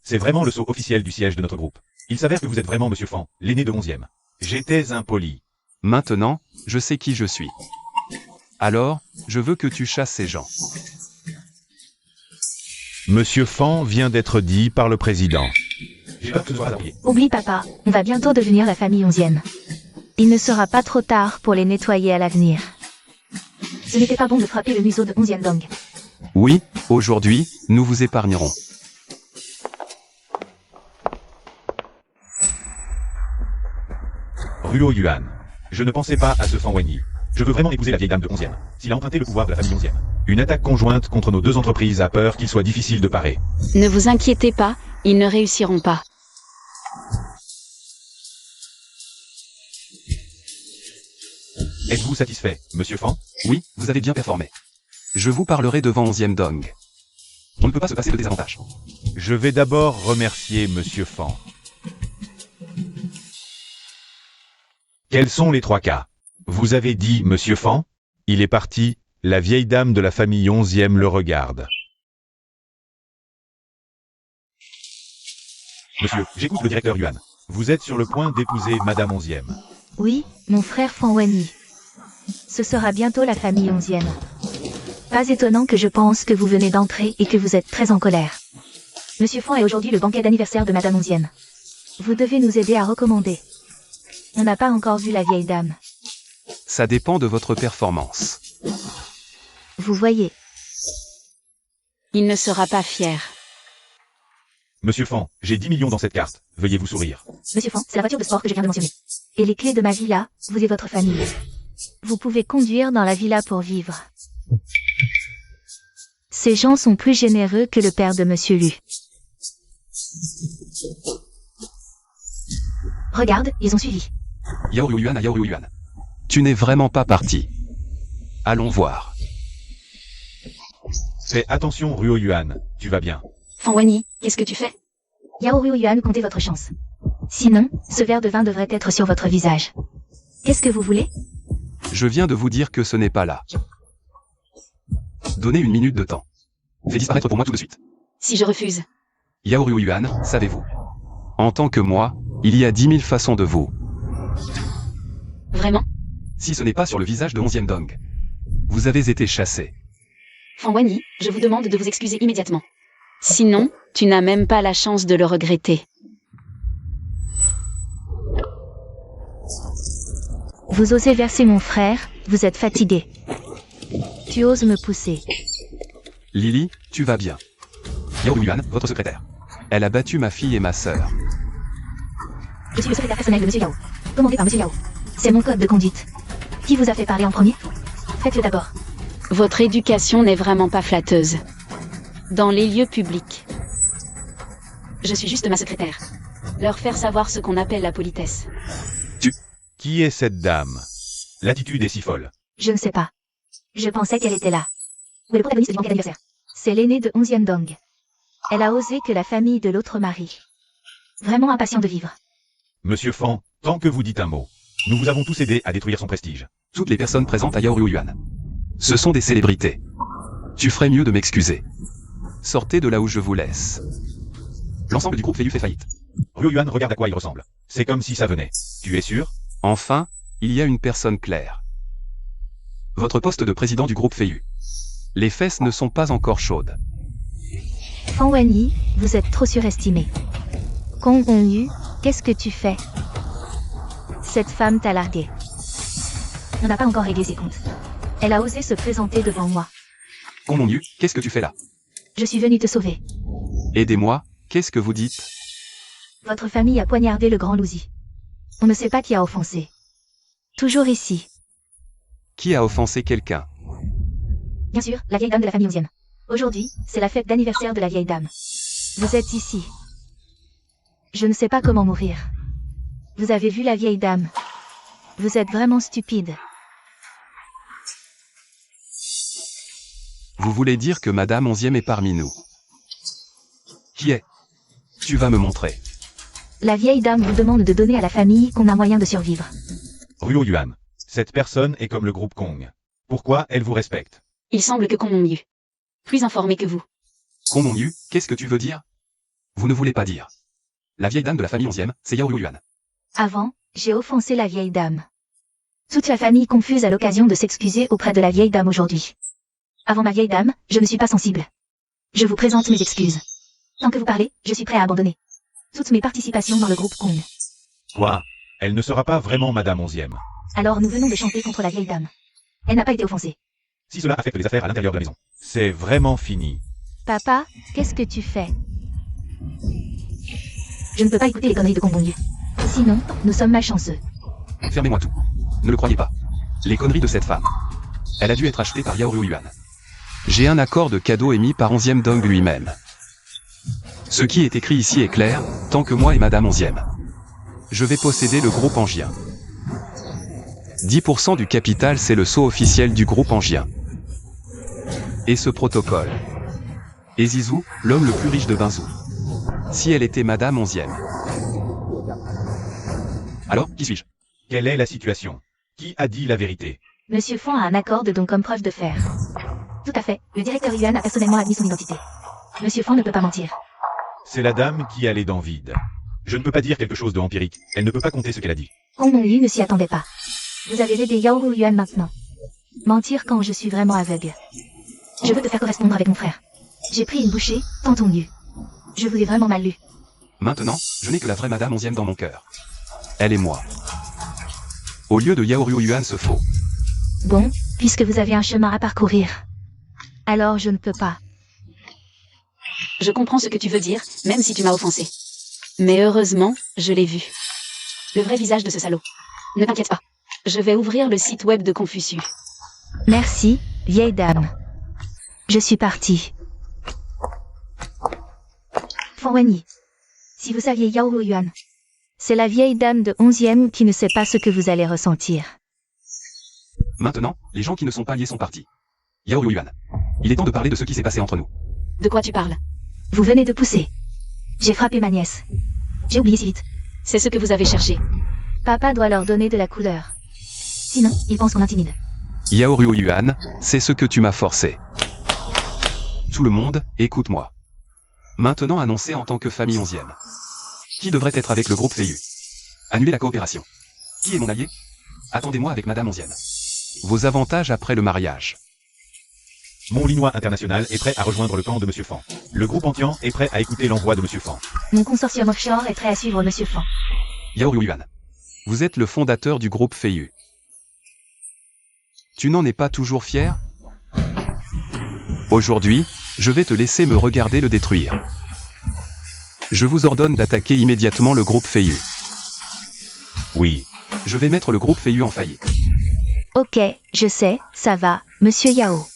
C'est vraiment le sceau officiel du siège de notre groupe. Il s'avère que vous êtes vraiment Monsieur Fan, l'aîné de 11e. J'étais impoli. Maintenant, je sais qui je suis. Alors, je veux que tu chasses ces gens. Monsieur Fan vient d'être dit par le président. J'ai peur que ce soit hasardé. Oublie papa, on va bientôt devenir la famille 11e. Il ne sera pas trop tard pour les nettoyer à l'avenir. Ce n'était pas bon de frapper le museau de 11e Dong. Oui, aujourd'hui, nous vous épargnerons. Ruo Yuan. Je ne pensais pas à ce Fan Wenyi. Je veux vraiment épouser la vieille dame de 11e. S'il a emprunté le pouvoir de la famille 11e. Une attaque conjointe contre nos deux entreprises a peur qu'il soit difficile de parer. Ne vous inquiétez pas, ils ne réussiront pas. Êtes-vous satisfait, Monsieur Fan? Oui, vous avez bien performé. Je vous parlerai devant 11e Dong. On ne peut pas se passer de désavantages. Je vais d'abord remercier Monsieur Fan. Quels sont les 3 cas? Vous avez dit Monsieur Fan? Il est parti, la vieille dame de la famille 11e le regarde. Monsieur, j'écoute le directeur Yuan. Vous êtes sur le point d'épouser Madame 11e. Oui, mon frère Fan Wenyi. Ce sera bientôt la famille 11e. Pas étonnant que je pense que vous venez d'entrer et que vous êtes très en colère. Monsieur Fan est aujourd'hui le banquet d'anniversaire de Madame 11e. Vous devez nous aider à recommander. On n'a pas encore vu la vieille dame. Ça dépend de votre performance. Vous voyez. Il ne sera pas fier. Monsieur Fan, j'ai 10 millions dans cette carte. Veuillez vous sourire. Monsieur Fan, c'est la voiture de sport que je viens de mentionner. Et les clés de ma villa, vous et votre famille. Vous pouvez conduire dans la villa pour vivre. Ces gens sont plus généreux que le père de Monsieur Lu. Regarde, ils ont suivi. Yao Ryu Yuan à Yao Ryu Yuan. Tu n'es vraiment pas parti. Allons voir. Fais attention Ruo Yuan, tu vas bien. Fan Wenyi, qu'est-ce que tu fais? Yao Ryu Yuan, comptez votre chance. Sinon, ce verre de vin devrait être sur votre visage. Qu'est-ce que vous voulez? Je viens de vous dire que ce n'est pas là. Donnez une minute de temps. Fais disparaître pour moi tout de suite. Si je refuse? Yao Ryu Yuan, savez-vous? En tant que moi, il y a 10 000 façons de vous. Vraiment? Si ce n'est pas sur le visage de 11e Dong. Vous avez été chassé. Fan Wenyi, je vous demande de vous excuser immédiatement. Sinon, tu n'as même pas la chance de le regretter. Vous osez verser mon frère, vous êtes fatigué. Tu oses me pousser. Lily, tu vas bien. Yao Ryu Yuan, votre secrétaire. Elle a battu ma fille et ma sœur. Je suis le secrétaire personnel de Monsieur Yao. Commandé par Monsieur Yao. C'est mon code de conduite. Qui vous a fait parler en premier? Faites-le d'abord. Votre éducation n'est vraiment pas flatteuse. Dans les lieux publics. Je suis juste ma secrétaire. Leur faire savoir ce qu'on appelle la politesse. Qui est cette dame? L'attitude est si folle. Je ne sais pas. Je pensais qu'elle était là. Où est le protagoniste du banquet d'anniversaire? C'est l'aîné de 11e Dong. Elle a osé que la famille de l'autre mari. Vraiment impatient de vivre. Monsieur Fan, tant que vous dites un mot. Nous vous avons tous aidé à détruire son prestige. Toutes les personnes présentes à Yaoryu Yuan. Ce sont des célébrités. Tu ferais mieux de m'excuser. Sortez de là où je vous laisse. L'ensemble du groupe Feiyu fait faillite. Ryo Yuan regarde à quoi il ressemble. C'est comme si ça venait. Tu es sûr? Enfin, il y a une personne claire. Votre poste de président du groupe Feiyu. Les fesses ne sont pas encore chaudes. Fan Wenyi, vous êtes trop surestimé. Kong Hongyu, qu'est-ce que tu fais? Cette femme t'a largué. On n'a pas encore réglé ses comptes. Elle a osé se présenter devant moi. Kong Hongyu, qu'est-ce que tu fais là? Je suis venue te sauver. Aidez-moi, qu'est-ce que vous dites? Votre famille a poignardé le grand Luzi. On ne sait pas qui a offensé. Toujours ici. Qui a offensé quelqu'un? Bien sûr, la vieille dame de la famille 11e. Aujourd'hui, c'est la fête d'anniversaire de la vieille dame. Vous êtes ici. Je ne sais pas comment mourir. Vous avez vu la vieille dame. Vous êtes vraiment stupide. Vous voulez dire que Madame 11e est parmi nous? Qui est? Tu vas me montrer. La vieille dame vous demande de donner à la famille qu'on a moyen de survivre. Ryo Yuan. Cette personne est comme le groupe Kong. Pourquoi elle vous respecte? Il semble que Kong Hongyu, plus informé que vous. Kong Hongyu, qu'est-ce que tu veux dire? Vous ne voulez pas dire. La vieille dame de la famille 11e, c'est Yaoryu Yuan. Avant, j'ai offensé la vieille dame. Toute la famille confuse à l'occasion de s'excuser auprès de la vieille dame aujourd'hui. Avant ma vieille dame, je ne suis pas sensible. Je vous présente mes excuses. Tant que vous parlez, je suis prêt à abandonner toutes mes participations dans le groupe Kong. Quoi? Elle ne sera pas vraiment Madame 11e. Alors nous venons de chanter contre la vieille dame. Elle n'a pas été offensée. Si cela affecte les affaires à l'intérieur de la maison, c'est vraiment fini. Papa, qu'est-ce que tu fais? Je ne peux pas écouter les conneries de Kong Hongyu. Sinon, nous sommes malchanceux. Fermez-moi tout. Ne le croyez pas. Les conneries de cette femme. Elle a dû être achetée par Yaoryu Yuan. J'ai un accord de cadeau émis par 11e Dong lui-même. Ce qui est écrit ici est clair, tant que moi et Madame 11e. Je vais posséder le groupe Angien. 10% du capital, c'est le sceau officiel du groupe Angien. Et ce protocole. Et Zizou, l'homme le plus riche de Binzou. Si elle était Madame 11e. Alors, qui suis-je? Quelle est la situation? Qui a dit la vérité? Monsieur Fan a un accord de don comme preuve de faire. Tout à fait, le directeur Yuan a personnellement admis son identité. Monsieur Fan ne peut pas mentir. C'est la dame qui a les dents vides. Je ne peux pas dire quelque chose de empirique. Elle ne peut pas compter ce qu'elle a dit. Kong Hongyu ne s'y attendait pas. Vous avez aidé Yaoryu Yuan maintenant. Mentir quand je suis vraiment aveugle. Je veux te faire correspondre avec mon frère. J'ai pris une bouchée, tant Hongyu. Je vous ai vraiment mal lu. Maintenant, je n'ai que la vraie Madame 11e dans mon cœur. Elle et moi. Au lieu de Yaoryu Yuan se faux. Bon, puisque vous avez un chemin à parcourir. Alors je ne peux pas. Je comprends ce que tu veux dire, même si tu m'as offensé. Mais heureusement, je l'ai vu. Le vrai visage de ce salaud. Ne t'inquiète pas. Je vais ouvrir le site web de Confucius. Merci, vieille dame. Je suis partie. Fan Wenyi. Si vous saviez Yaoryu Yuan. C'est la vieille dame de 11e qui ne sait pas ce que vous allez ressentir. Maintenant, les gens qui ne sont pas liés sont partis. Yaoryu Yuan. Il est temps de parler de ce qui s'est passé entre nous. De quoi tu parles? Vous venez de pousser. J'ai frappé ma nièce. J'ai oublié si vite. C'est ce que vous avez cherché. Papa doit leur donner de la couleur. Sinon, ils pensent qu'on intimide. Yaoryu Yuan, c'est ce que tu m'as forcé. Tout le monde, écoute-moi. Maintenant annoncé en tant que famille 11e. Qui devrait être avec le groupe Feiyu? Annuler la coopération. Qui est mon allié? Attendez-moi avec Madame 11e. Vos avantages après le mariage. Mon Linois international est prêt à rejoindre le camp de Monsieur Fan. Le groupe entier est prêt à écouter l'envoi de Monsieur Fan. Mon consortium offshore est prêt à suivre Monsieur Fan. Yaoryu Yuan. Vous êtes le fondateur du groupe Feiyu. Tu n'en es pas toujours fier? Aujourd'hui, je vais te laisser me regarder le détruire. Je vous ordonne d'attaquer immédiatement le groupe Feiyu. Oui. Je vais mettre le groupe Feiyu en faillite. Ok, je sais, ça va, Monsieur Yao.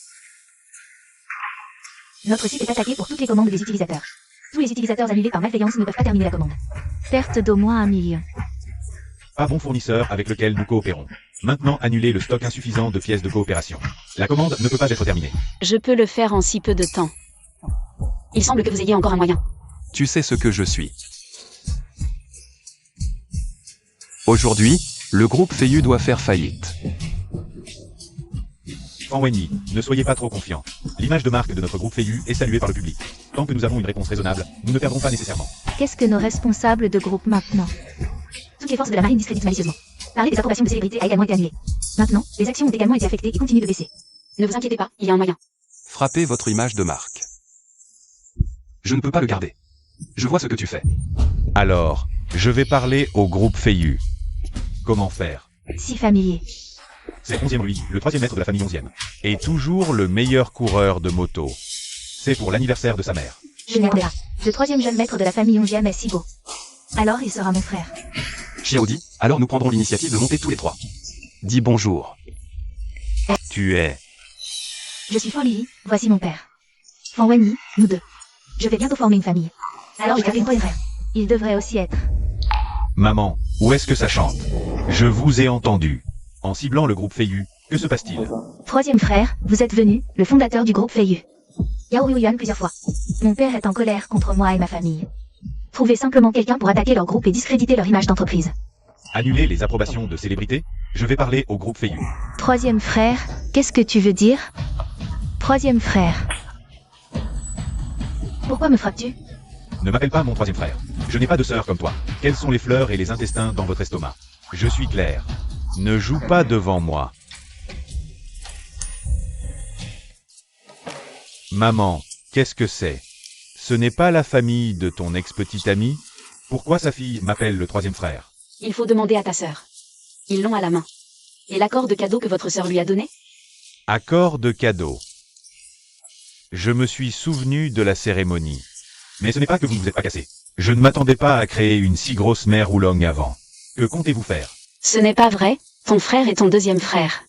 Notre site est attaqué pour toutes les commandes des utilisateurs. Tous les utilisateurs annulés par malveillance ne peuvent pas terminer la commande. Perte d'au moins 1 million. Pas bon fournisseur avec lequel nous coopérons. Maintenant annuler le stock insuffisant de pièces de coopération. La commande ne peut pas être terminée. Je peux le faire en si peu de temps. Il semble que vous ayez encore un moyen. Tu sais ce que je suis. Aujourd'hui, Le groupe Feiyu doit faire faillite. Fan Wenyi, ne soyez pas trop confiant. L'image de marque de notre groupe Feiyu est saluée par le public. Tant que nous avons une réponse raisonnable, nous ne perdrons pas nécessairement. Qu'est-ce que nos responsables de groupe maintenant? Toutes les forces de la marine discréditent malicieusement. Parler des approbations de célébrités a également été annulé. Maintenant, les actions ont également été affectées et continuent de baisser. Ne vous inquiétez pas, il y a un moyen. Frappez votre image de marque. Je ne peux pas le garder. Je vois ce que tu fais. Alors, je vais parler au groupe Feiyu. Comment faire? Si familier. C'est 11e lui, le 3e maître de la famille 11e. Et toujours le meilleur coureur de moto. C'est pour l'anniversaire de sa mère. Je Général. Le 3e jeune maître de la famille 11e est si beau. Alors il sera mon frère. Xiaodi, alors nous prendrons l'initiative de monter tous les trois. Dis bonjour. Tu es... Je suis Fan Lili, voici mon père. Fan Wenyi, nous deux. Je vais bientôt former une famille. Alors j'ai un frère. Il devrait aussi être. Maman, où est-ce que ça chante? Je vous ai entendu. En ciblant le groupe Feiyu, que se passe-t-il? 3e frère, vous êtes venu, le fondateur du groupe Feiyu. Yao Yuan plusieurs fois. Mon père est en colère contre moi et ma famille. Trouvez simplement quelqu'un pour attaquer leur groupe et discréditer leur image d'entreprise. Annuler les approbations de célébrités? Je vais parler au groupe Feiyu. 3e frère, qu'est-ce que tu veux dire? 3e frère. Pourquoi me frappes-tu? Ne m'appelle pas mon 3e frère. Je n'ai pas de sœur comme toi. Quelles sont les fleurs et les intestins dans votre estomac? Je suis clair. Ne joue pas devant moi. Maman, qu'est-ce que c'est? Ce n'est pas la famille de ton ex-petite amie? Pourquoi sa fille m'appelle le 3e frère? Il faut demander à ta sœur. Ils l'ont à la main. Et l'accord de cadeau que votre sœur lui a donné? Accord de cadeau. Je me suis souvenu de la cérémonie. Mais ce n'est pas que vous ne vous êtes pas cassé. Je ne m'attendais pas à créer une si grosse mère oolong avant. Que comptez-vous faire? Ce n'est pas vrai, ton frère est ton 2e frère.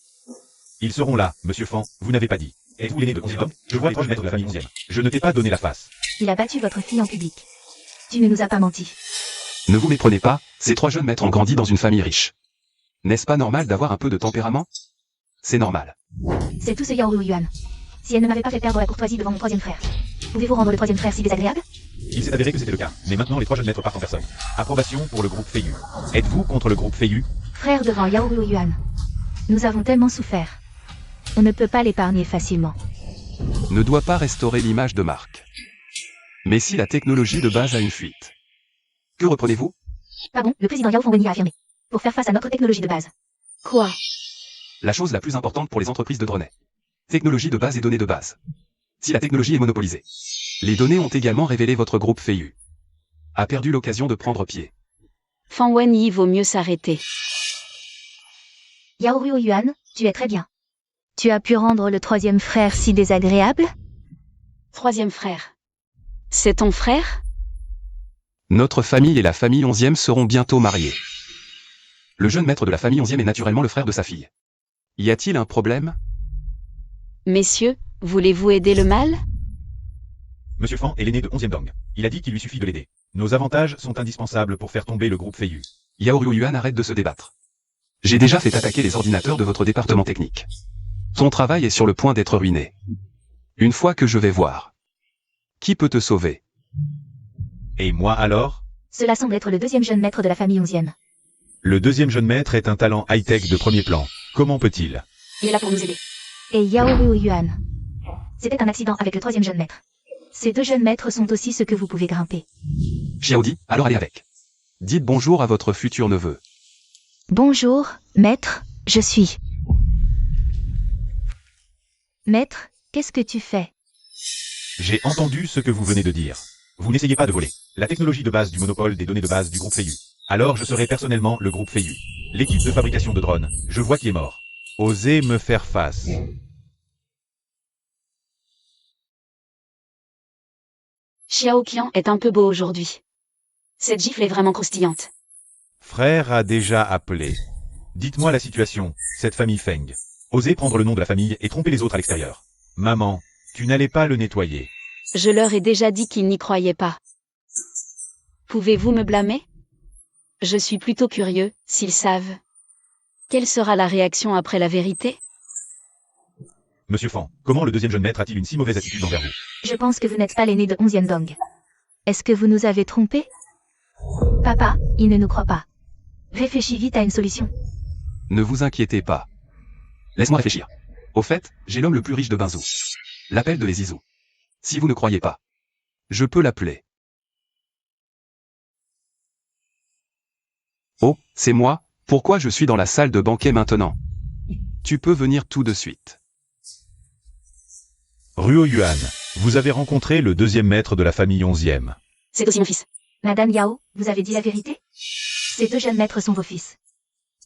Ils seront là, monsieur Fan, vous n'avez pas dit. Êtes-vous l'aîné de 11e homme? Je vois les proches maîtres de la famille 11e. Je ne t'ai pas donné la face. Il a battu votre fille en public. Tu ne nous as pas menti. Ne vous méprenez pas, ces 3 jeunes maîtres ont grandi dans une famille riche. N'est-ce pas normal d'avoir un peu de tempérament? C'est normal. C'est tout ce Yao Yuan. Si elle ne m'avait pas fait perdre la courtoisie devant mon 3e frère. Pouvez-vous rendre le 3e frère si désagréable? Il s'est avéré que c'était le cas, mais maintenant les 3 jeunes maîtres partent en personne. Approbation pour le groupe Feiyu. Êtes-vous contre le groupe Feiyu? Frère devant Yao Yuan. Nous avons tellement souffert. On ne peut pas l'épargner facilement. Ne doit pas restaurer l'image de marque. Mais si la technologie de base a une fuite. Que reprenez-vous? Pardon, le président Yao Wenyi a affirmé. Pour faire face à notre technologie de base. Quoi? La chose la plus importante pour les entreprises de drones. Technologie de base et données de base. Si la technologie est monopolisée. Les données ont également révélé votre groupe Feiyu a perdu l'occasion de prendre pied. Fan Wenyi vaut mieux s'arrêter. Yao Yuan, tu es très bien. Tu as pu rendre le 3e frère si désagréable? 3e frère. C'est ton frère? Notre famille et la famille 11e seront bientôt mariées. Le jeune maître de la famille 11e est naturellement le frère de sa fille. Y a-t-il un problème? Messieurs, voulez-vous aider le mal? Monsieur Fan est l'aîné de 11e Dong. Il a dit qu'il lui suffit de l'aider. Nos avantages sont indispensables pour faire tomber le groupe Feiyu. Yao Yuan, arrête de se débattre. J'ai déjà fait attaquer les ordinateurs de votre département technique. Ton travail est sur le point d'être ruiné. Une fois que je vais voir. Qui peut te sauver? Et moi alors? Cela semble être le 2e jeune maître de la famille 11e. Le 2e jeune maître est un talent high-tech de premier plan. Comment peut-il? Il est là pour nous aider. Et Yao Yuan. C'était un accident avec le 3e jeune maître. Ces 2 jeunes maîtres sont aussi ceux que vous pouvez grimper. Xiaodi, alors allez avec. Dites bonjour à votre futur neveu. Bonjour, maître, je suis. Maître, qu'est-ce que tu fais? J'ai entendu ce que vous venez de dire. Vous n'essayez pas de voler. La technologie de base du monopole des données de base du groupe Feiyu. Alors je serai personnellement le groupe Feiyu. L'équipe de fabrication de drones, je vois qui est mort. Osez me faire face. Xiao Qian est un peu beau aujourd'hui. Cette gifle est vraiment croustillante. Frère a déjà appelé. Dites-moi la situation, cette famille Feng. Osez prendre le nom de la famille et tromper les autres à l'extérieur. Maman, tu n'allais pas le nettoyer. Je leur ai déjà dit qu'ils n'y croyaient pas. Pouvez-vous me blâmer? Je suis plutôt curieux, s'ils savent. Quelle sera la réaction après la vérité? Monsieur Fan, comment le 2e jeune maître a-t-il une si mauvaise attitude envers vous? Je pense que vous n'êtes pas l'aîné de 11e Dong. Est-ce que vous nous avez trompés? Papa, il ne nous croit pas. Réfléchis vite à une solution. Ne vous inquiétez pas. Laisse-moi réfléchir. Au fait, j'ai l'homme le plus riche de Binzou. L'appel de Ezizou. Si vous ne croyez pas, je peux l'appeler. Oh, c'est moi, pourquoi je suis dans la salle de banquet maintenant? Tu peux venir tout de suite. Ruo Yuan, vous avez rencontré le deuxième maître de la famille 11e. C'est aussi mon fils. Madame Yao, vous avez dit la vérité? Ces deux jeunes maîtres sont vos fils.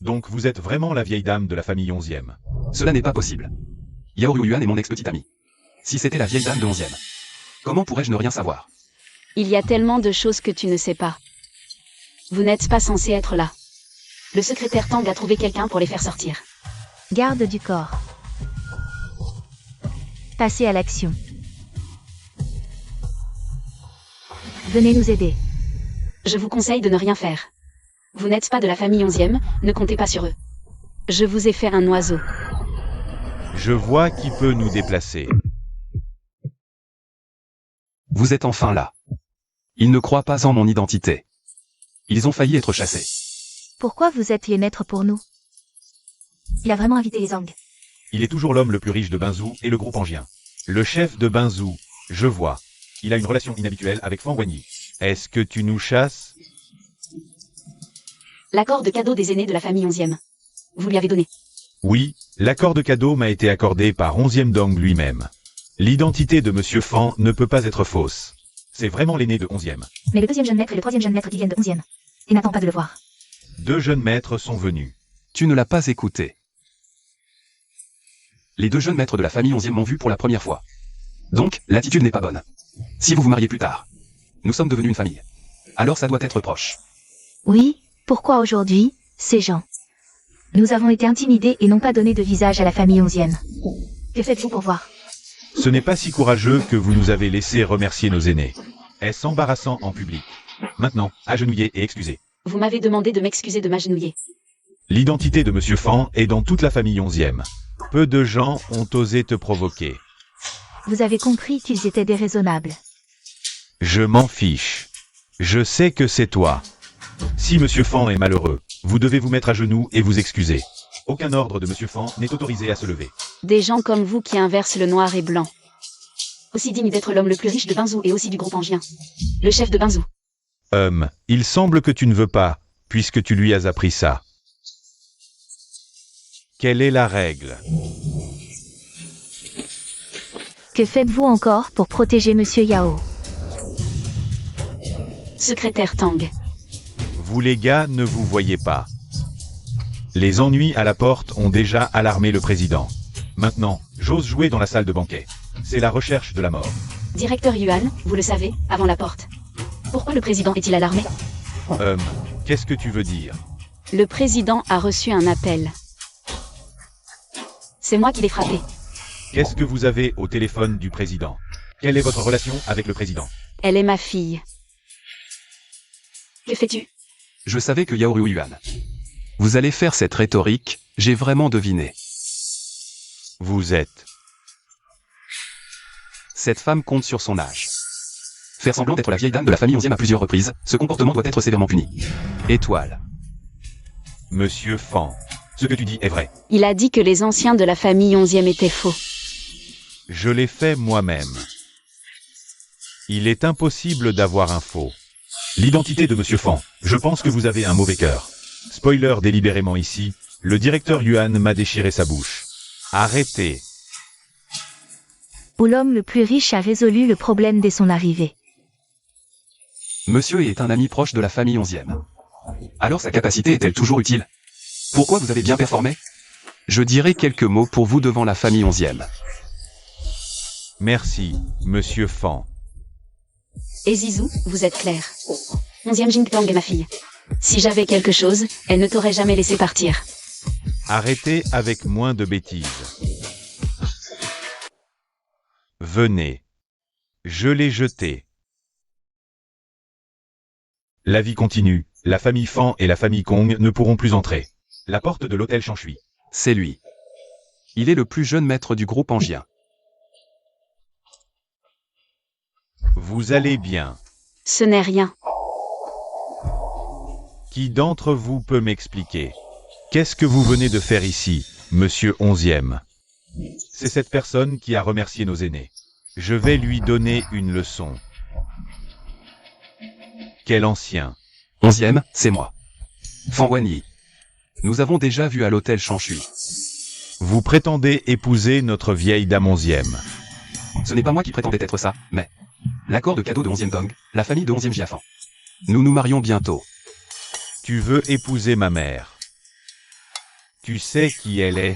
Donc vous êtes vraiment la vieille dame de la famille 11e. Cela n'est pas possible. Yao Yuan est mon ex-petite amie. Si c'était la vieille dame de 11e, comment pourrais-je ne rien savoir? Il y a tellement de choses que tu ne sais pas. Vous n'êtes pas censé être là. Le secrétaire Tang a trouvé quelqu'un pour les faire sortir. Garde du corps. Passez à l'action. Venez nous aider. Je vous conseille de ne rien faire. Vous n'êtes pas de la famille 11e, ne comptez pas sur eux. Je vous ai fait un oiseau. Je vois qui peut nous déplacer. Vous êtes enfin là. Ils ne croient pas en mon identité. Ils ont failli être chassés. Pourquoi vous êtes les maîtres pour nous? Il a vraiment invité les Zhang. Il est toujours l'homme le plus riche de Binzou et le groupe angien. Le chef de Binzou, je vois. Il a une relation inhabituelle avec Fan Wanyi. Est-ce que tu nous chasses? L'accord de cadeau des aînés de la famille 11e. Vous lui avez donné. Oui, l'accord de cadeau m'a été accordé par 11e Dong lui-même. L'identité de Monsieur Fan ne peut pas être fausse. C'est vraiment l'aîné de 11e. Mais le deuxième jeune maître et le troisième jeune maître qui viennent de 11e. Et n'attend pas de le voir. Deux jeunes maîtres sont venus. Tu ne l'as pas écouté. Les deux jeunes maîtres de la famille 11e m'ont vu pour la première fois. Donc, l'attitude n'est pas bonne. Si vous vous mariez plus tard, nous sommes devenus une famille. Alors ça doit être proche. Oui, pourquoi aujourd'hui, ces gens? Nous avons été intimidés et n'ont pas donné de visage à la famille 11e. Que faites-vous pour voir? Ce n'est pas si courageux que vous nous avez laissé remercier nos aînés. Est-ce embarrassant en public? Maintenant, agenouillez et excusez. Vous m'avez demandé de m'excuser de m'agenouiller. L'identité de Monsieur Fan est dans toute la famille 11e. Peu de gens ont osé te provoquer. Vous avez compris qu'ils étaient déraisonnables. Je m'en fiche. Je sais que c'est toi. Si Monsieur Fan est malheureux, vous devez vous mettre à genoux et vous excuser. Aucun ordre de Monsieur Fan n'est autorisé à se lever. Des gens comme vous qui inversent le noir et blanc. Aussi digne d'être l'homme le plus riche de Binzou et aussi du groupe angien. Le chef de Binzou. Il semble que tu ne veux pas, puisque tu lui as appris ça. Quelle est la règle? Que faites-vous encore pour protéger Monsieur Yao? Secrétaire Tang. Vous les gars ne vous voyez pas. Les ennuis à la porte ont déjà alarmé le président. Maintenant, j'ose jouer dans la salle de banquet. C'est la recherche de la mort. Directeur Yuan, vous le savez, avant la porte. Pourquoi le président est-il alarmé? Qu'est-ce que tu veux dire? Le président a reçu un appel. C'est moi qui l'ai frappé. Qu'est-ce que vous avez au téléphone du président? Quelle est votre relation avec le président? Elle est ma fille. Que fais-tu? Je savais que Yao Yuan. Vous allez faire cette rhétorique, j'ai vraiment deviné. Vous êtes... Cette femme compte sur son âge. Faire semblant d'être la vieille dame de la famille 11e à plusieurs reprises, ce comportement doit être sévèrement puni. Étoile. Monsieur Fan, ce que tu dis est vrai. Il a dit que les anciens de la famille 11e étaient faux. Je l'ai fait moi-même. Il est impossible d'avoir un faux. L'identité de Monsieur Fan, je pense que vous avez un mauvais cœur. Spoiler délibérément ici, le directeur Yuan m'a déchiré sa bouche. Arrêtez. Où l'homme le plus riche a résolu le problème dès son arrivée. Monsieur est un ami proche de la famille 11e. Alors sa capacité est-elle toujours utile? Pourquoi vous avez bien performé? Je dirai quelques mots pour vous devant la famille 11e. Merci, Monsieur Fan. Et Zizou, vous êtes clair. 11e Jingtang est ma fille. Si j'avais quelque chose, elle ne t'aurait jamais laissé partir. Arrêtez avec moins de bêtises. Venez. Je l'ai jeté. La vie continue. La famille Fan et la famille Kong ne pourront plus entrer. La porte de l'hôtel Chanchui. C'est lui. Il est le plus jeune maître du groupe angien. Vous allez bien. Ce n'est rien. Qui d'entre vous peut m'expliquer? Qu'est-ce que vous venez de faire ici, monsieur 11e? C'est cette personne qui a remercié nos aînés. Je vais lui donner une leçon. Quel ancien. 11e, c'est moi. Fan Wanyi. Nous avons déjà vu à l'hôtel Chanchui. Vous prétendez épouser notre vieille dame 11e. Ce n'est pas moi qui prétendais être ça, mais... l'accord de cadeau de 11e Dong, la famille de 11e Jiafan. Nous nous marions bientôt. Tu veux épouser ma mère. Tu sais qui elle est?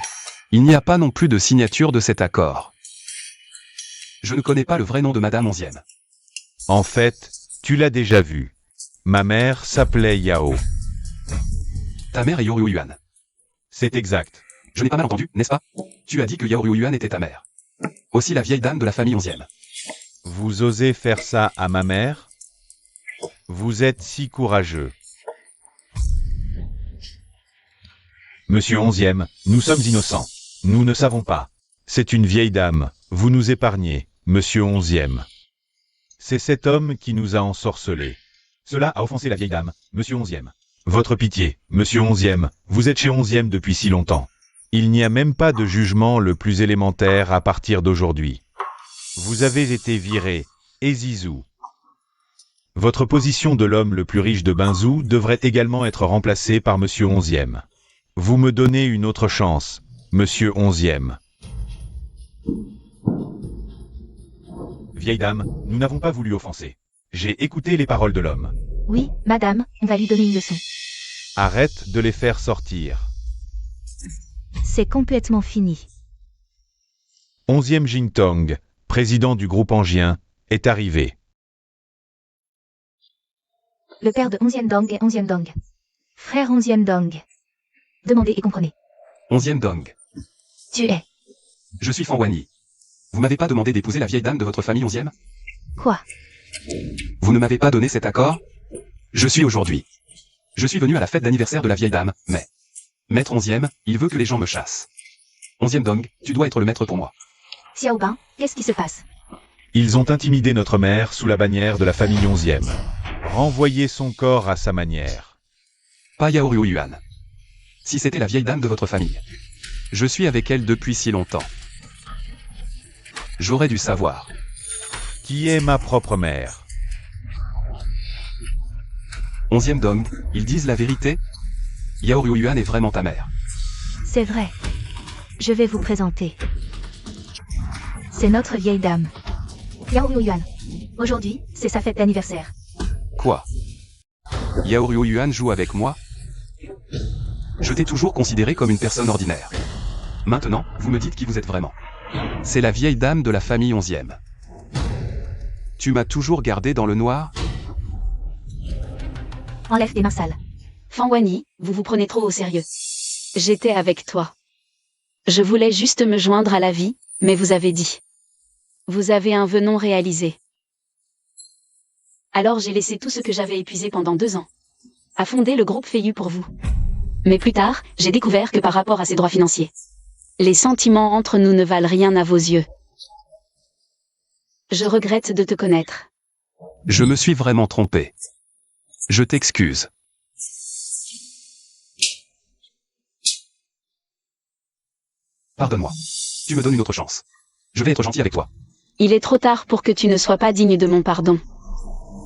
Il n'y a pas non plus de signature de cet accord. Je ne connais pas le vrai nom de Madame 11e. En fait, tu l'as déjà vu. Ma mère s'appelait Yao. Ta mère est Yaoryu Yuan. C'est exact. Je n'ai pas mal entendu, n'est-ce pas? Tu as dit que Yaoryu Yuan était ta mère. Aussi la vieille dame de la famille 11e. Vous osez faire ça à ma mère? Vous êtes si courageux. Monsieur 11e, nous sommes innocents. Nous ne savons pas. C'est une vieille dame. Vous nous épargnez, monsieur 11e. C'est cet homme qui nous a ensorcelés. Cela a offensé la vieille dame, monsieur 11e. Votre pitié, monsieur 11e, vous êtes chez 11e depuis si longtemps. Il n'y a même pas de jugement le plus élémentaire à partir d'aujourd'hui. Vous avez été viré, et Zizou. Votre position de l'homme le plus riche de Binzhou devrait également être remplacée par monsieur 11e. Vous me donnez une autre chance, monsieur 11e. Vieille dame, nous n'avons pas voulu offenser. J'ai écouté les paroles de l'homme. Oui, madame, on va lui donner une leçon. Arrête de les faire sortir. C'est complètement fini. 11e Jingtong, président du groupe angien, est arrivé. Le père de 11e Dong est 11e Dong. Frère 11e Dong. Demandez et comprenez. 11e Dong. Tu es. Je suis Fan Wanyi. Vous m'avez pas demandé d'épouser la vieille dame de votre famille 11e? Quoi? Vous ne m'avez pas donné cet accord? Je suis aujourd'hui. Je suis venu à la fête d'anniversaire de la vieille dame, mais... Maître 11e, il veut que les gens me chassent. 11e Dong, tu dois être le maître pour moi. Xiaobin, qu'est-ce qui se passe? Ils ont intimidé notre mère sous la bannière de la famille 11e. Renvoyez son corps à sa manière. Pas Yaoryu Yuan. Si c'était la vieille dame de votre famille. Je suis avec elle depuis si longtemps. J'aurais dû savoir. Qui est ma propre mère? 11e Dong, ils disent la vérité? Yaoryu Yuan est vraiment ta mère. C'est vrai. Je vais vous présenter. C'est notre vieille dame. Yaoryu Yuan. Aujourd'hui, c'est sa fête d'anniversaire. Quoi? Yaoryu Yuan joue avec moi? Je t'ai toujours considéré comme une personne ordinaire. Maintenant, vous me dites qui vous êtes vraiment. C'est la vieille dame de la famille 11e. Tu m'as toujours gardé dans le noir? Enlève tes mains sales. Fan Wanyi, vous vous prenez trop au sérieux. J'étais avec toi. Je voulais juste me joindre à la vie, mais vous avez dit. Vous avez un vœu non réalisé. Alors j'ai laissé tout ce que j'avais épuisé pendant 2 ans. À fonder le groupe Feiyu pour vous. Mais plus tard, j'ai découvert que par rapport à ses droits financiers, les sentiments entre nous ne valent rien à vos yeux. Je regrette de te connaître. Je me suis vraiment trompé. Je t'excuse. Pardonne-moi. Tu me donnes une autre chance. Je vais être gentil avec toi. Il est trop tard pour que tu ne sois pas digne de mon pardon.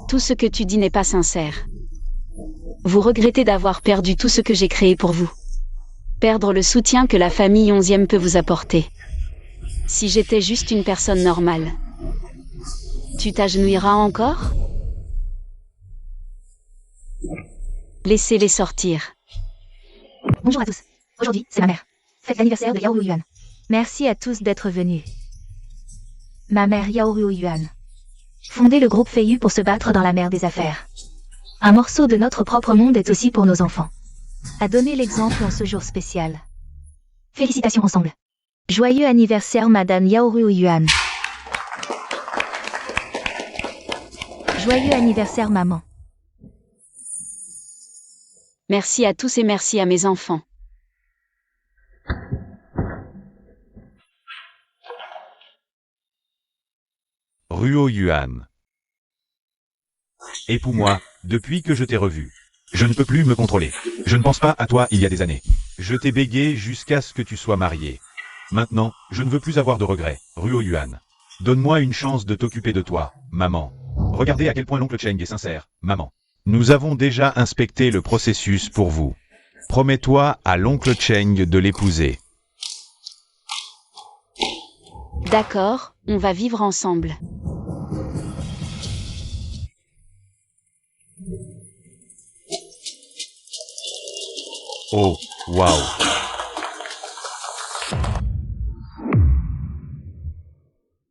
Tout ce que tu dis n'est pas sincère. Vous regrettez d'avoir perdu tout ce que j'ai créé pour vous. Perdre le soutien que la famille 11e peut vous apporter. Si j'étais juste une personne normale, tu t'agenouilleras encore? Laissez-les sortir. Bonjour à tous. Aujourd'hui, c'est ma mère. Fête d'anniversaire de Yaoryu Yuan. Merci à tous d'être venus. Ma mère Yaoryu Yuan. Fonder le groupe Feiyu pour se battre dans la mer des affaires. Un morceau de notre propre monde est aussi pour nos enfants. À donner l'exemple en ce jour spécial. Félicitations ensemble. Joyeux anniversaire Madame Yaoryu Yuan. Joyeux anniversaire maman. Merci à tous et merci à mes enfants. Ruo Yuan. Époux-moi, depuis que je t'ai revu. Je ne peux plus me contrôler. Je ne pense pas à toi il y a des années. Je t'ai bégué jusqu'à ce que tu sois marié. Maintenant, je ne veux plus avoir de regrets. Ruo Yuan. Donne-moi une chance de t'occuper de toi, maman. Regardez à quel point l'oncle Cheng est sincère, maman. Nous avons déjà inspecté le processus pour vous. Promets-toi à l'oncle Cheng de l'épouser. D'accord, on va vivre ensemble. Oh, waouh.